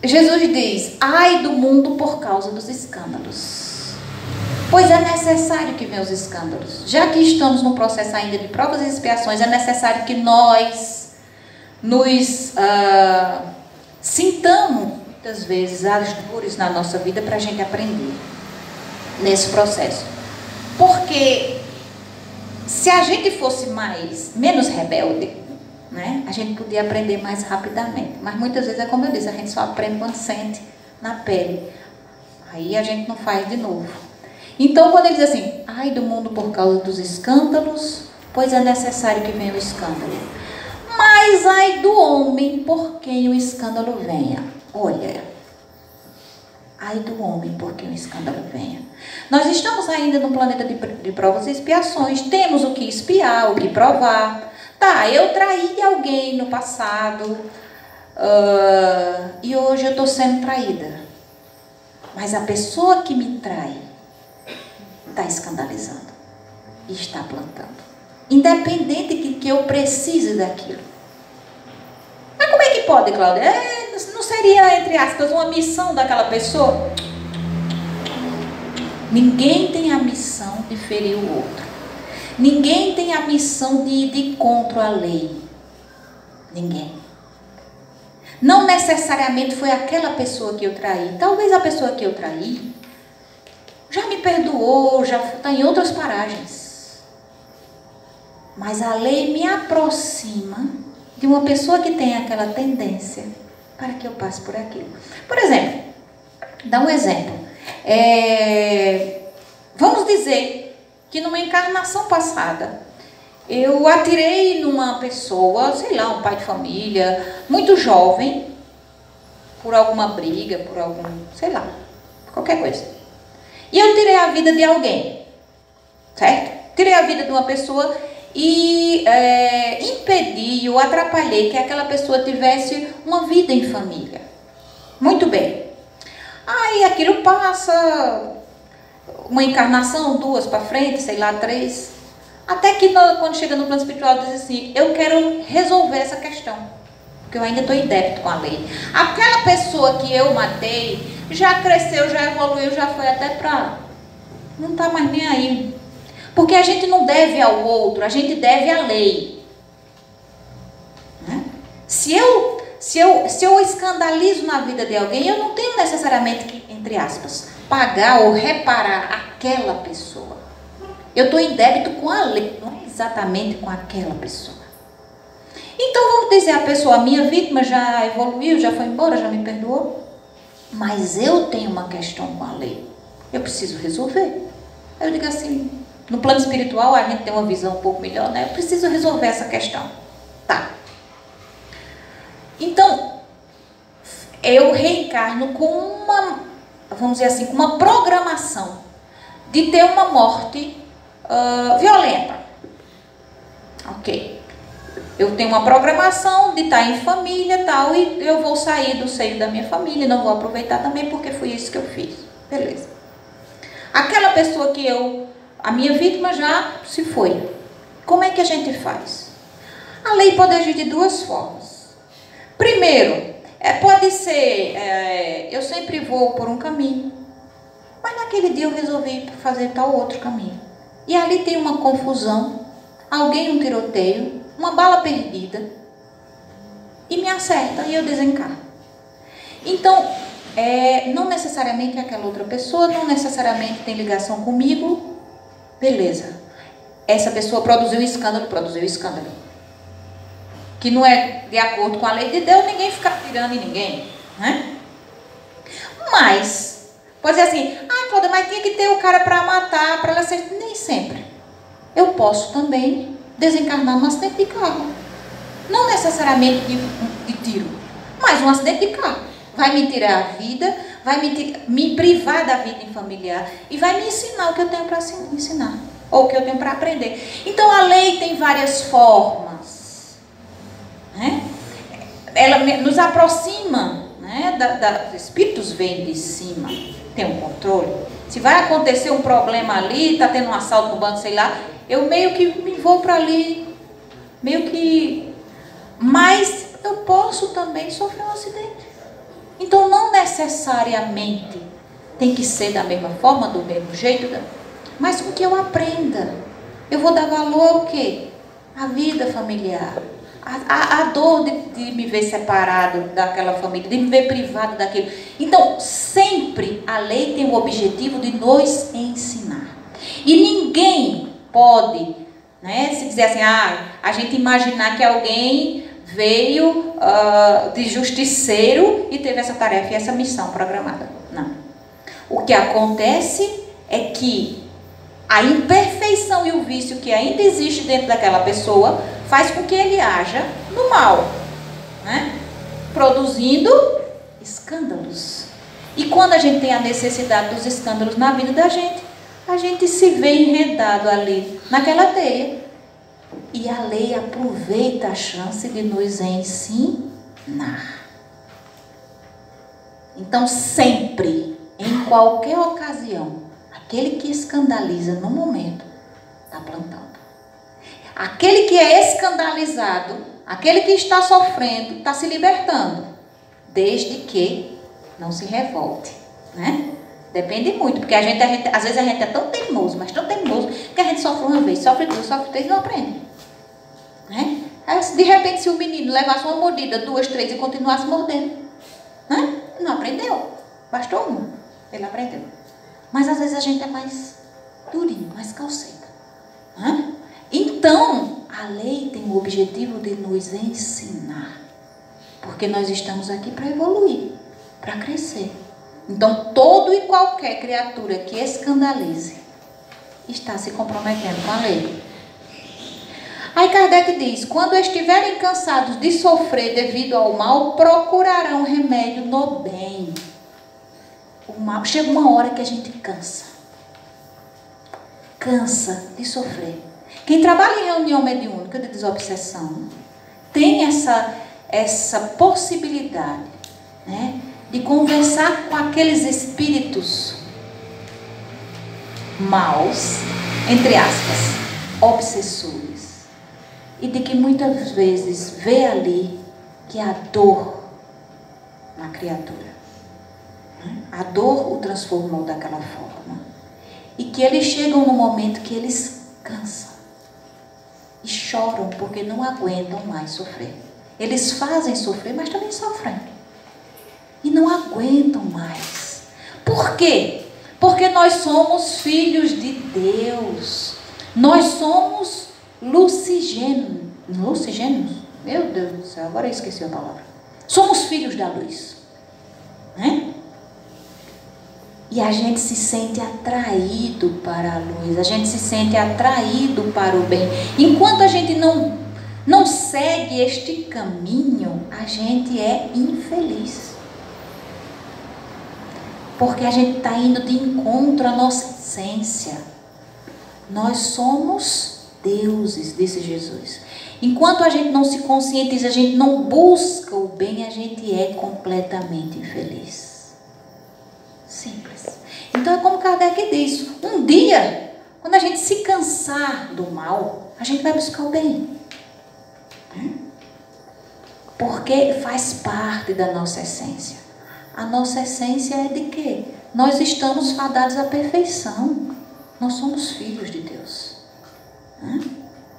Jesus diz, ai do mundo por causa dos escândalos. Pois é necessário que venham os escândalos. Já que estamos num processo ainda de provas e expiações, é necessário que nós nos sintamos, muitas vezes, as dores na nossa vida para a gente aprender nesse processo. Porque se a gente fosse menos rebelde, né, a gente podia aprender mais rapidamente. Mas muitas vezes é como eu disse, a gente só aprende quando sente na pele. Aí a gente não faz de novo. Então quando ele diz assim, ai do mundo por causa dos escândalos, pois é necessário que venha o escândalo. Mas ai do homem por quem o escândalo venha. Olha, ai do homem por quem o escândalo venha. Nós estamos ainda num planeta de provas e expiações. Temos o que espiar, o que provar. Tá, eu traí alguém no passado e hoje eu estou sendo traída. Mas a pessoa que me trai está escandalizando e está plantando. Independente que eu precise daquilo. Mas como é que pode, Cláudia? Não seria, entre aspas, uma missão daquela pessoa? Ninguém tem a missão de ferir o outro. Ninguém tem a missão de ir de encontro à lei. Ninguém. Não necessariamente foi aquela pessoa que eu traí. Talvez a pessoa que eu traí já me perdoou, já está em outras paragens. Mas a lei me aproxima de uma pessoa que tem aquela tendência para que eu passe por aquilo. Por exemplo, dá um exemplo. Vamos dizer que numa encarnação passada, eu atirei numa pessoa, sei lá, um pai de família, muito jovem, por alguma briga, por algum, sei lá, qualquer coisa. E eu tirei a vida de alguém, certo? Tirei a vida de uma pessoa e impedi ou atrapalhei que aquela pessoa tivesse uma vida em família. Muito bem. Aí aquilo passa, uma encarnação, 2 para frente, sei lá, 3. Até que quando chega no plano espiritual diz assim, eu quero resolver essa questão. Porque eu ainda estou em débito com a lei. Aquela pessoa que eu matei já cresceu, já evoluiu, já foi até para... Não está mais nem aí. Porque a gente não deve ao outro, a gente deve à lei. Né? Se eu escandalizo na vida de alguém, eu não tenho necessariamente que, entre aspas, pagar ou reparar aquela pessoa. Eu estou em débito com a lei, não é exatamente com aquela pessoa. Então vamos dizer, a pessoa, a minha vítima já evoluiu, já foi embora, já me perdoou. Mas eu tenho uma questão com a lei. Eu preciso resolver. Eu digo assim, no plano espiritual a gente tem uma visão um pouco melhor, né? Eu preciso resolver essa questão. Tá. Então, eu reencarno com uma, vamos dizer assim, com uma programação de ter uma morte violenta. Ok. Eu tenho uma programação de estar em família e tal, e eu vou sair do seio da minha família, não vou aproveitar também porque foi isso que eu fiz. Beleza. Aquela pessoa que a minha vítima já se foi. Como é que a gente faz? A lei pode agir de 2 formas. Primeiro, pode ser, eu sempre vou por um caminho, mas naquele dia eu resolvi fazer tal outro caminho. E ali tem uma confusão, alguém um tiroteio, uma bala perdida, e me acerta e eu desencarno. Então, não necessariamente aquela outra pessoa, não necessariamente tem ligação comigo, beleza. Essa pessoa produziu escândalo. Que não é de acordo com a lei de Deus, ninguém fica tirando em ninguém, né? Mas, pode dizer assim, Cláudia, mas tinha que ter o cara para matar, para ela ser... Nem sempre. eu posso também desencarnar num acidente de carro. Não necessariamente de tiro, mas um acidente de carro. Vai me tirar a vida, vai me privar da vida familiar e vai me ensinar o que eu tenho para ensinar, ou o que eu tenho para aprender. Então a lei tem várias formas, né? Ela nos aproxima, né? Os espíritos vêm de cima, tem um controle. Se vai acontecer um problema ali, está tendo um assalto no banco, sei lá, eu meio que me vou para ali, mas eu posso também sofrer um acidente. Então não necessariamente tem que ser da mesma forma, do mesmo jeito, mas com que eu aprenda. Eu vou dar valor ao quê? A vida familiar. A dor de me ver separado daquela família, de me ver privado daquilo. Então, sempre a lei tem o objetivo de nos ensinar. E ninguém pode, né, se dizer assim, a gente imaginar que alguém veio de justiceiro e teve essa tarefa e essa missão programada. Não. O que acontece é que a imperfeição e o vício que ainda existe dentro daquela pessoa faz com que ele haja no mal, né? Produzindo escândalos. E quando a gente tem a necessidade dos escândalos na vida da gente, a gente se vê enredado ali naquela teia. E a lei aproveita a chance de nos ensinar. Então sempre, em qualquer ocasião, aquele que escandaliza no momento, está plantando. Aquele que é escandalizado, aquele que está sofrendo, está se libertando. Desde que não se revolte, né? Depende muito, porque às vezes a gente é tão teimoso, mas tão teimoso, que a gente sofre uma vez, sofre duas, sofre três e não aprende. Né? Aí, de repente, se o menino levasse uma mordida, duas, três e continuasse mordendo, né? Não aprendeu. Bastou uma, ele aprendeu. Mas às vezes a gente é mais durinho, mais calceta. Né? Então, a lei tem o objetivo de nos ensinar. Porque nós estamos aqui para evoluir, para crescer. Então, todo e qualquer criatura que escandalize está se comprometendo com a lei. Aí Kardec diz, quando estiverem cansados de sofrer devido ao mal, procurarão remédio no bem. O mal, chega uma hora que a gente cansa de sofrer. Quem trabalha em reunião mediúnica de desobsessão tem essa possibilidade, né, de conversar com aqueles espíritos maus, entre aspas, obsessores, e de que muitas vezes vê ali que há dor na criatura. A dor o transformou daquela forma. E que eles chegam no momento que eles cansam e choram porque não aguentam mais sofrer. Eles fazem sofrer, mas também sofrem. E não aguentam mais. Por quê? Porque nós somos filhos de Deus. Nós somos lucigênios. Lucigênios? Meu Deus do céu, agora eu esqueci a palavra. Somos filhos da luz. Né? E a gente se sente atraído para a luz. A gente se sente atraído para o bem. Enquanto a gente não segue este caminho, a gente é infeliz. Porque a gente está indo de encontro à nossa essência. Nós somos deuses, disse Jesus. Enquanto a gente não se conscientiza, a gente não busca o bem, a gente é completamente infeliz. Simples. Então é como Kardec diz, um dia, quando a gente se cansar do mal, a gente vai buscar o bem. Porque faz parte da nossa essência. A nossa essência é de quê? Nós estamos fadados à perfeição. Nós somos filhos de Deus.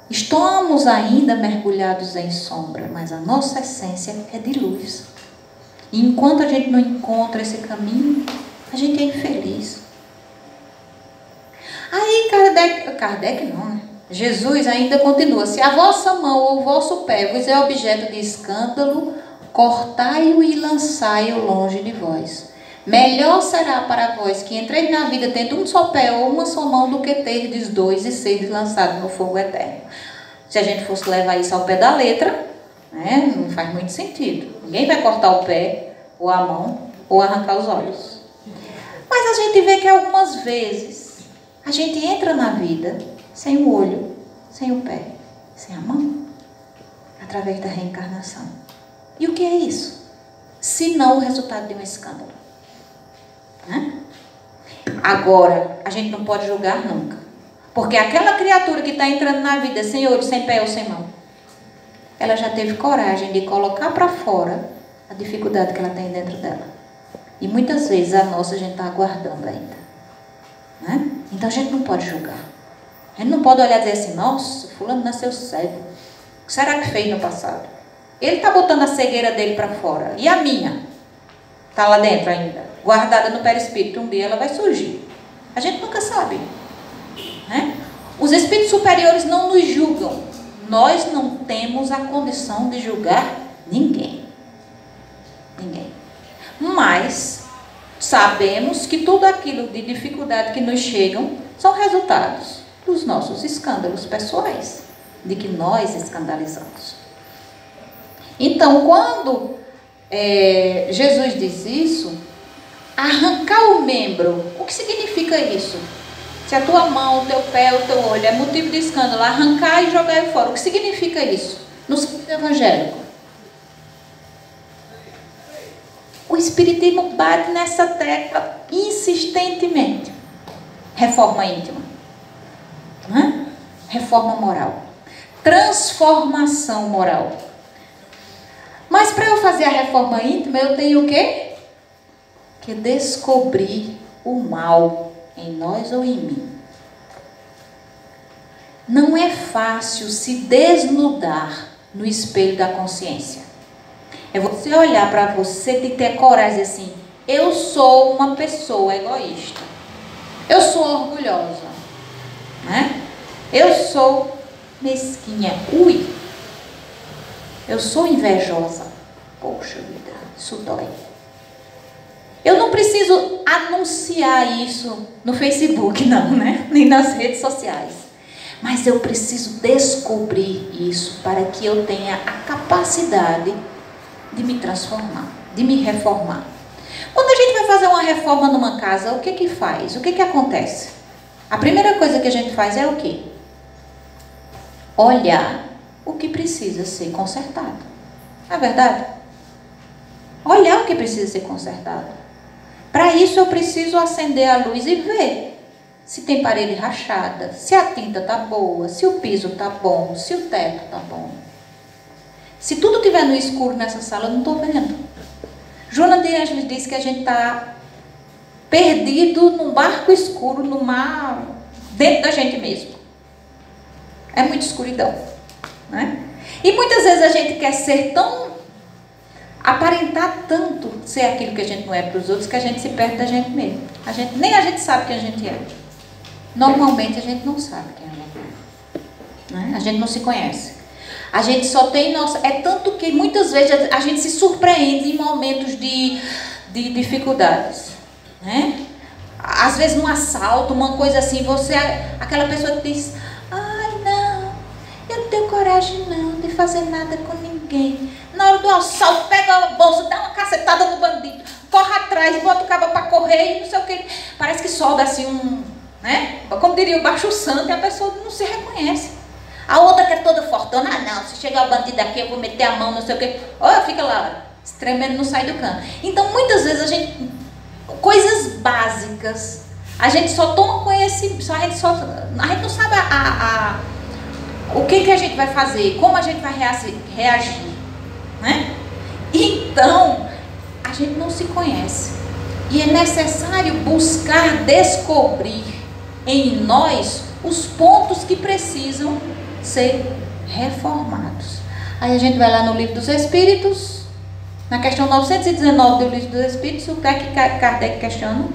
Estamos ainda mergulhados em sombra, mas a nossa essência é de luz. E enquanto a gente não encontra esse caminho, a gente é infeliz. Aí Kardec não, né? Jesus ainda continua, se a vossa mão ou o vosso pé vos é objeto de escândalo, cortai-o e lançai-o longe de vós. Melhor será para vós que entreis na vida tendo um só pé ou uma só mão do que terdes dois e seres lançados no fogo eterno. Se a gente fosse levar isso ao pé da letra, né, não faz muito sentido. Ninguém vai cortar o pé, ou a mão, ou arrancar os olhos. Mas a gente vê que algumas vezes a gente entra na vida sem o olho, sem o pé, sem a mão, através da reencarnação. E o que é isso? Se não o resultado de um escândalo. Né? Agora, a gente não pode julgar nunca. Porque aquela criatura que está entrando na vida sem olho, sem pé ou sem mão, ela já teve coragem de colocar para fora a dificuldade que ela tem dentro dela. E muitas vezes a nossa a gente está aguardando ainda. Né? Então a gente não pode julgar. A gente não pode olhar e dizer assim, nossa, fulano nasceu cego. O que será que fez no passado? Ele está botando a cegueira dele para fora. E a minha? Está lá dentro ainda, guardada no perispírito. Um dia ela vai surgir. A gente nunca sabe. Né? Os espíritos superiores não nos julgam. Nós não temos a condição de julgar ninguém. Ninguém. Mas sabemos que tudo aquilo de dificuldade que nos chegam são resultados dos nossos escândalos pessoais, de que nós escandalizamos. Então, quando Jesus diz isso, arrancar o membro, o que significa isso? Se a tua mão, o teu pé, o teu olho é motivo de escândalo, arrancar e jogar ele fora, o que significa isso? No sentido evangélico. O Espiritismo bate nessa tecla insistentemente. Reforma íntima. Né? Reforma moral. Transformação moral. Mas para eu fazer a reforma íntima, eu tenho o quê? Que descobrir o mal em nós ou em mim. Não é fácil se desnudar no espelho da consciência. É você olhar para você e ter coragem de dizer assim, eu sou uma pessoa egoísta. Eu sou orgulhosa. Né? Eu sou mesquinha. Ui! Eu sou invejosa. Poxa vida, isso dói. Eu não preciso anunciar isso no Facebook, não, né? Nem nas redes sociais. Mas eu preciso descobrir isso para que eu tenha a capacidade de me transformar, de me reformar. Quando a gente vai fazer uma reforma numa casa, o que que faz? O que que acontece? A primeira coisa que a gente faz é o quê? Olhar o que precisa ser consertado. Não é verdade? Olhar o que precisa ser consertado. Para isso eu preciso acender a luz e ver se tem parede rachada, se a tinta está boa, se o piso está bom, se o teto está bom. Se tudo estiver no escuro nessa sala, eu não estou vendo. Joana de Ângeles diz que a gente está perdido num barco escuro, no mar, dentro da gente mesmo. É muita escuridão. Né? E muitas vezes a gente quer ser tão... aparentar tanto ser aquilo que a gente não é para os outros, que a gente se perde da gente mesmo. Nem a gente sabe quem a gente é. Normalmente a gente não sabe quem a gente é. Né? A gente não se conhece. A gente só tem nossa... É tanto que muitas vezes a gente se surpreende em momentos de dificuldades. Né? Às vezes num assalto, uma coisa assim, você... Aquela pessoa que diz... Ai, não, eu não tenho coragem não de fazer nada com ninguém. Na hora do assalto, pega a bolsa, dá uma cacetada no bandido, corre atrás, bota o cabo para correr e não sei o que. Parece que sobe assim um... Né? Como diria o baixo santo, e a pessoa não se reconhece. A outra que é toda fortuna, não, se chegar o bandido aqui eu vou meter a mão, não sei o quê. Olha, fica lá, tremendo, não sai do canto. Então, muitas vezes a gente, coisas básicas, a gente só toma conhecimento, a gente não sabe o que a gente vai fazer, como a gente vai reagir, né? Então, a gente não se conhece. E é necessário buscar descobrir em nós os pontos que precisam ser reformados. Aí a gente vai lá no Livro dos Espíritos, na questão 919 do Livro dos Espíritos, o que é que Kardec questiona?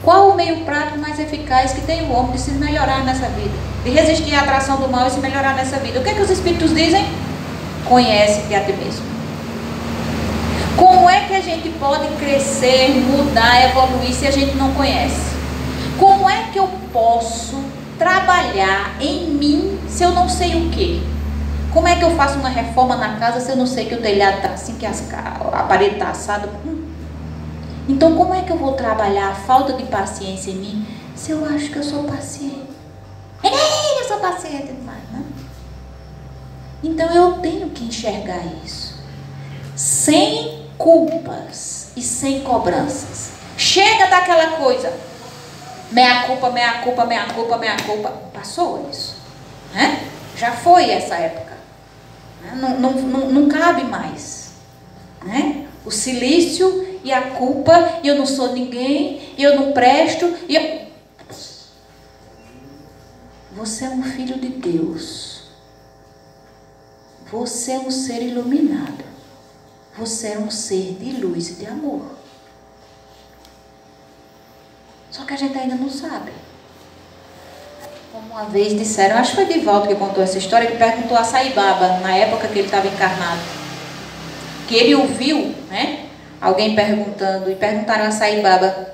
Qual o meio prático mais eficaz que tem o homem de se melhorar nessa vida? De resistir à atração do mal e se melhorar nessa vida? O que é que os Espíritos dizem? Conhece-te a ti mesmo. Como é que a gente pode crescer, mudar, evoluir se a gente não conhece? Como é que eu posso trabalhar em mim se eu não sei o quê? Como é que eu faço uma reforma na casa se eu não sei que o telhado está assim, que a parede está assada? Então como é que eu vou trabalhar a falta de paciência em mim se eu acho que eu sou paciente? Eu sou paciente demais, né? Então eu tenho que enxergar isso sem culpas e sem cobranças. Chega daquela coisa, meia culpa, meia culpa, meia culpa, meia culpa. Passou isso, né? Já foi essa época, né? Não cabe mais, né? O silício e a culpa, e eu não sou ninguém, e eu não presto, e eu... Você é um filho de Deus. Você é um ser iluminado. Você é um ser de luz e de amor. Só que a gente ainda não sabe. Como uma vez disseram, acho que foi Divaldo que contou essa história, que perguntou a Sai Baba, na época que ele estava encarnado, que ele ouviu, né, alguém perguntando, e perguntaram a Sai Baba: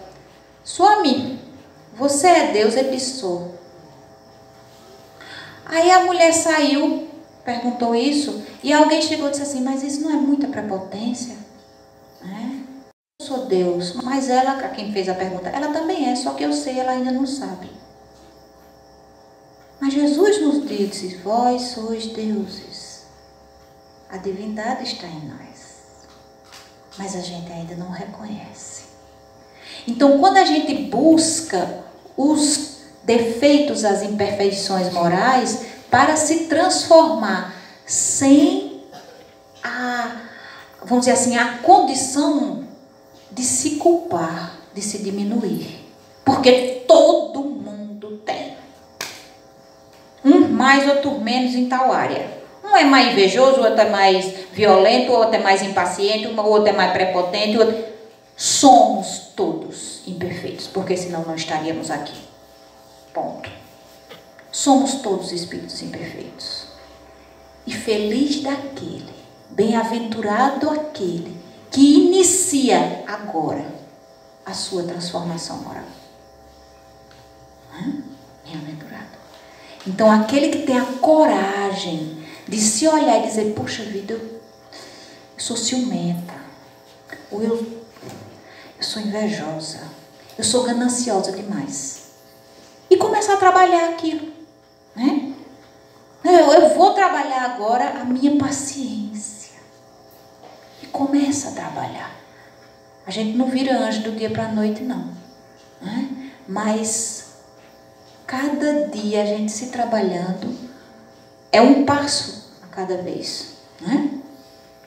Swami, você é Deus? Ele disse: sou. Aí a mulher saiu, perguntou isso, e alguém chegou e disse assim: mas isso não é muita prepotência? Eu sou Deus, mas ela, a quem fez a pergunta, ela também é, só que eu sei, ela ainda não sabe. Mas Jesus nos disse: vós sois deuses, a divindade está em nós, mas a gente ainda não reconhece. Então quando a gente busca os defeitos, as imperfeições morais, para se transformar sem vamos dizer assim, a condição de se culpar, de se diminuir. Porque todo mundo tem. Um mais, outro menos em tal área. Um é mais invejoso, o outro é mais violento, o outro é mais impaciente, o outro é mais prepotente. Somos todos imperfeitos, porque senão não estaríamos aqui. Ponto. Somos todos espíritos imperfeitos. E feliz daquele, bem-aventurado aquele que inicia agora a sua transformação moral. Bem-aventurado. Então aquele que tem a coragem de se olhar e dizer: poxa vida, eu sou ciumenta, ou eu sou invejosa, eu sou gananciosa demais. E começar a trabalhar aquilo, né? Eu vou trabalhar agora a minha paciência. E começa a trabalhar. A gente não vira anjo do dia para a noite, não, né? Mas cada dia a gente se trabalhando é um passo a cada vez, né?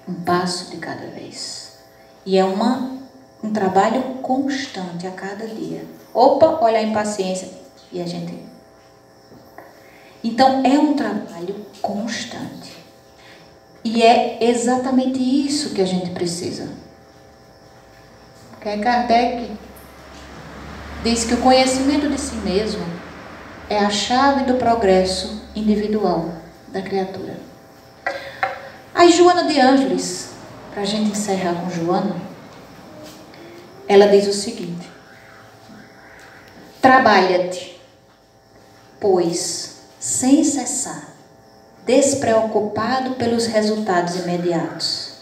Um passo de cada vez. E é um trabalho constante a cada dia. Opa, olha a impaciência. E a gente... Então, é um trabalho constante. E é exatamente isso que a gente precisa. Porque Kardec diz que o conhecimento de si mesmo é a chave do progresso individual da criatura. A Joana de Ângeles, para a gente encerrar com Joana, ela diz o seguinte: trabalha-te, pois, sem cessar, despreocupado pelos resultados imediatos.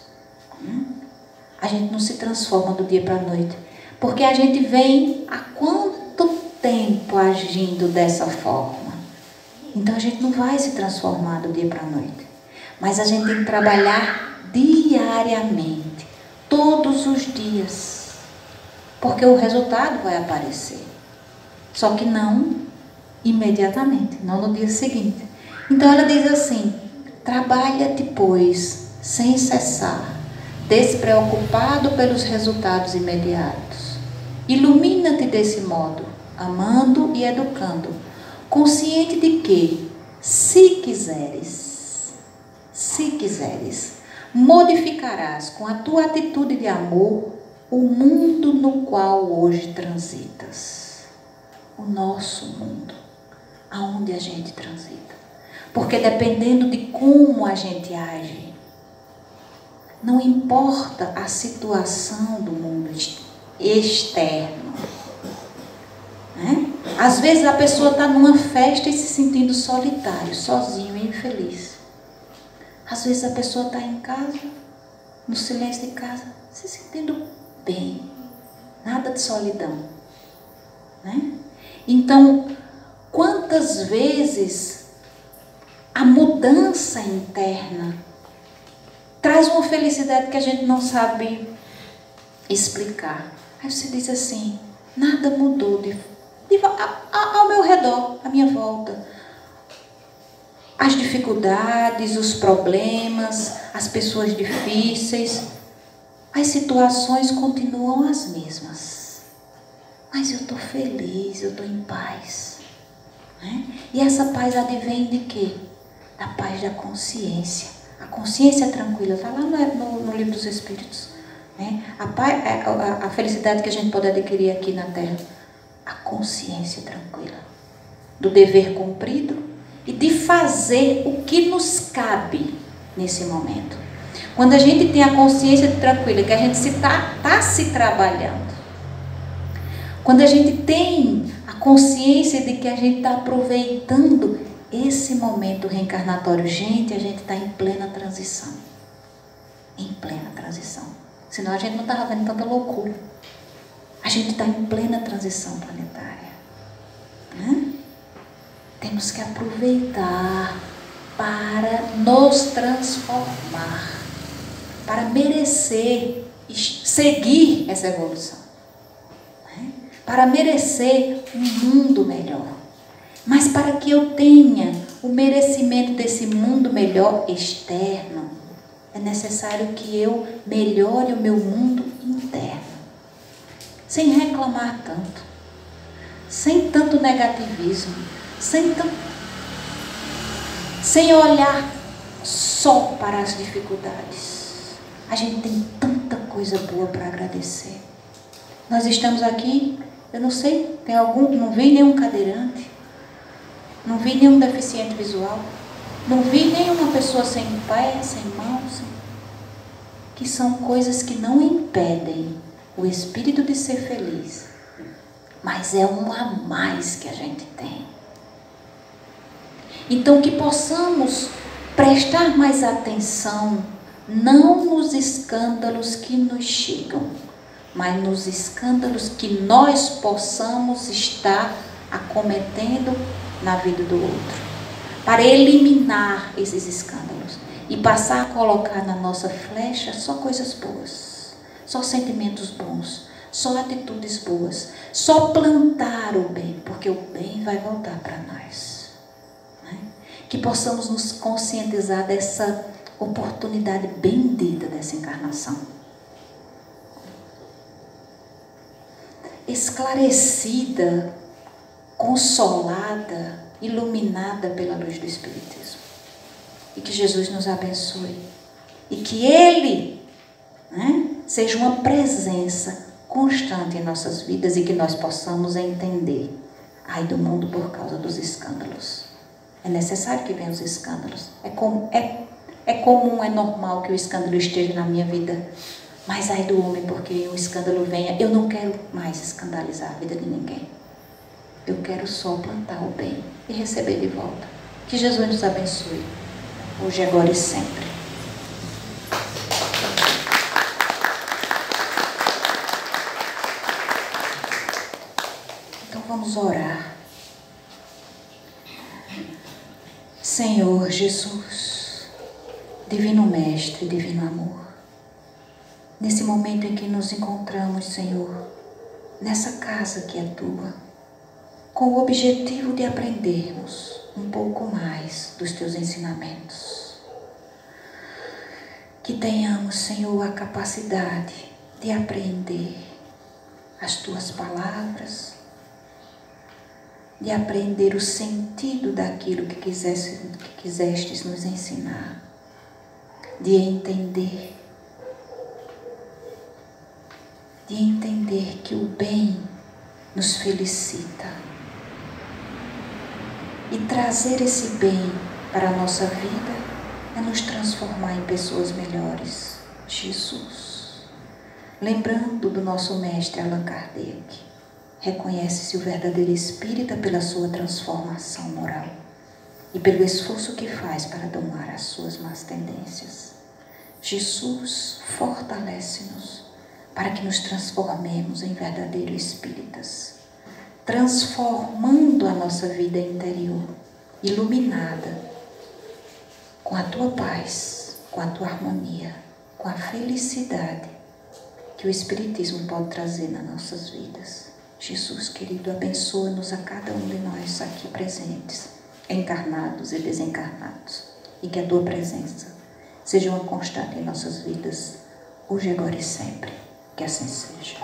A gente não se transforma do dia para a noite, porque a gente vem há quanto tempo agindo dessa forma. Então a gente não vai se transformar do dia para a noite, mas a gente tem que trabalhar diariamente, todos os dias, porque o resultado vai aparecer, só que não imediatamente, não no dia seguinte. Então ela diz assim: trabalha-te, pois, sem cessar, despreocupado pelos resultados imediatos. Ilumina-te desse modo, amando e educando, consciente de que, se quiseres, modificarás com a tua atitude de amor o mundo no qual hoje transitas. O nosso mundo, aonde a gente transita. Porque dependendo de como a gente age, Não importa a situação do mundo externo. Né? Às vezes a pessoa está numa festa e se sentindo solitário, sozinho e infeliz. Às vezes a pessoa está em casa, no silêncio de casa, se sentindo bem. Nada de solidão. Né? Então, quantas vezes a mudança interna traz uma felicidade que a gente não sabe explicar. Aí você diz assim, nada mudou ao meu redor, à minha volta. As dificuldades, os problemas, as pessoas difíceis, as situações continuam as mesmas. Mas eu estou feliz, eu estou em paz. Né? E essa paz advém de quê? Da paz da consciência. A consciência tranquila, está lá no Livro dos Espíritos. Né? A felicidade que a gente pode adquirir aqui na Terra. A consciência tranquila. Do dever cumprido e de fazer o que nos cabe nesse momento. Quando a gente tem a consciência tranquila, que a gente está se trabalhando. Quando a gente tem a consciência de que a gente está aproveitando esse momento reencarnatório, gente, a gente está em plena transição. Em plena transição. Senão a gente não estava vendo tanta loucura. A gente está em plena transição planetária. Né? Temos que aproveitar para nos transformar, para merecer seguir essa evolução, né? Para merecer um mundo melhor. Mas para que eu tenha o merecimento desse mundo melhor externo, é necessário que eu melhore o meu mundo interno, sem reclamar tanto, sem tanto negativismo, sem olhar só para as dificuldades. A gente tem tanta coisa boa para agradecer. Nós estamos aqui, eu não sei, não vi nenhum cadeirante, não vi nenhum deficiente visual, não vi nenhuma pessoa sem pé, sem mãos, que são coisas que não impedem o espírito de ser feliz, mas é um a mais que a gente tem. Então, que possamos prestar mais atenção, não nos escândalos que nos chegam, mas nos escândalos que nós possamos estar acometendo na vida do outro, para eliminar esses escândalos e passar a colocar na nossa flecha só coisas boas, só sentimentos bons, só atitudes boas, só plantar o bem, porque o bem vai voltar para nós. Que possamos nos conscientizar dessa oportunidade bendita dessa encarnação. Esclarecida, consolada, iluminada pela luz do Espiritismo. E que Jesus nos abençoe. E que Ele, né, seja uma presença constante em nossas vidas e que nós possamos entender. Ai do mundo por causa dos escândalos. É necessário que venham os escândalos. É comum, é normal que o escândalo esteja na minha vida. Mas ai do homem, porque o escândalo venha. Eu não quero mais escandalizar a vida de ninguém. Eu quero só plantar o bem e receber de volta. Que Jesus nos abençoe, hoje, agora e sempre. Então vamos orar. Senhor Jesus, Divino Mestre, Divino Amor, nesse momento em que nos encontramos, Senhor, nessa casa que é Tua, com o objetivo de aprendermos um pouco mais dos Teus ensinamentos. Que tenhamos, Senhor, a capacidade de aprender as Tuas palavras, de aprender o sentido daquilo que quisestes nos ensinar, de entender que o bem nos felicita e trazer esse bem para a nossa vida é nos transformar em pessoas melhores. Jesus, lembrando do nosso mestre Allan Kardec, reconhece-se o verdadeiro espírita pela sua transformação moral e pelo esforço que faz para domar as suas más tendências. Jesus, fortalece-nos para que nos transformemos em verdadeiros espíritas, transformando a nossa vida interior, iluminada com a tua paz, com a tua harmonia, com a felicidade que o Espiritismo pode trazer nas nossas vidas. Jesus querido, abençoa-nos a cada um de nós aqui presentes, encarnados e desencarnados, e que a tua presença seja uma constante em nossas vidas, hoje, agora e sempre. Que assim seja.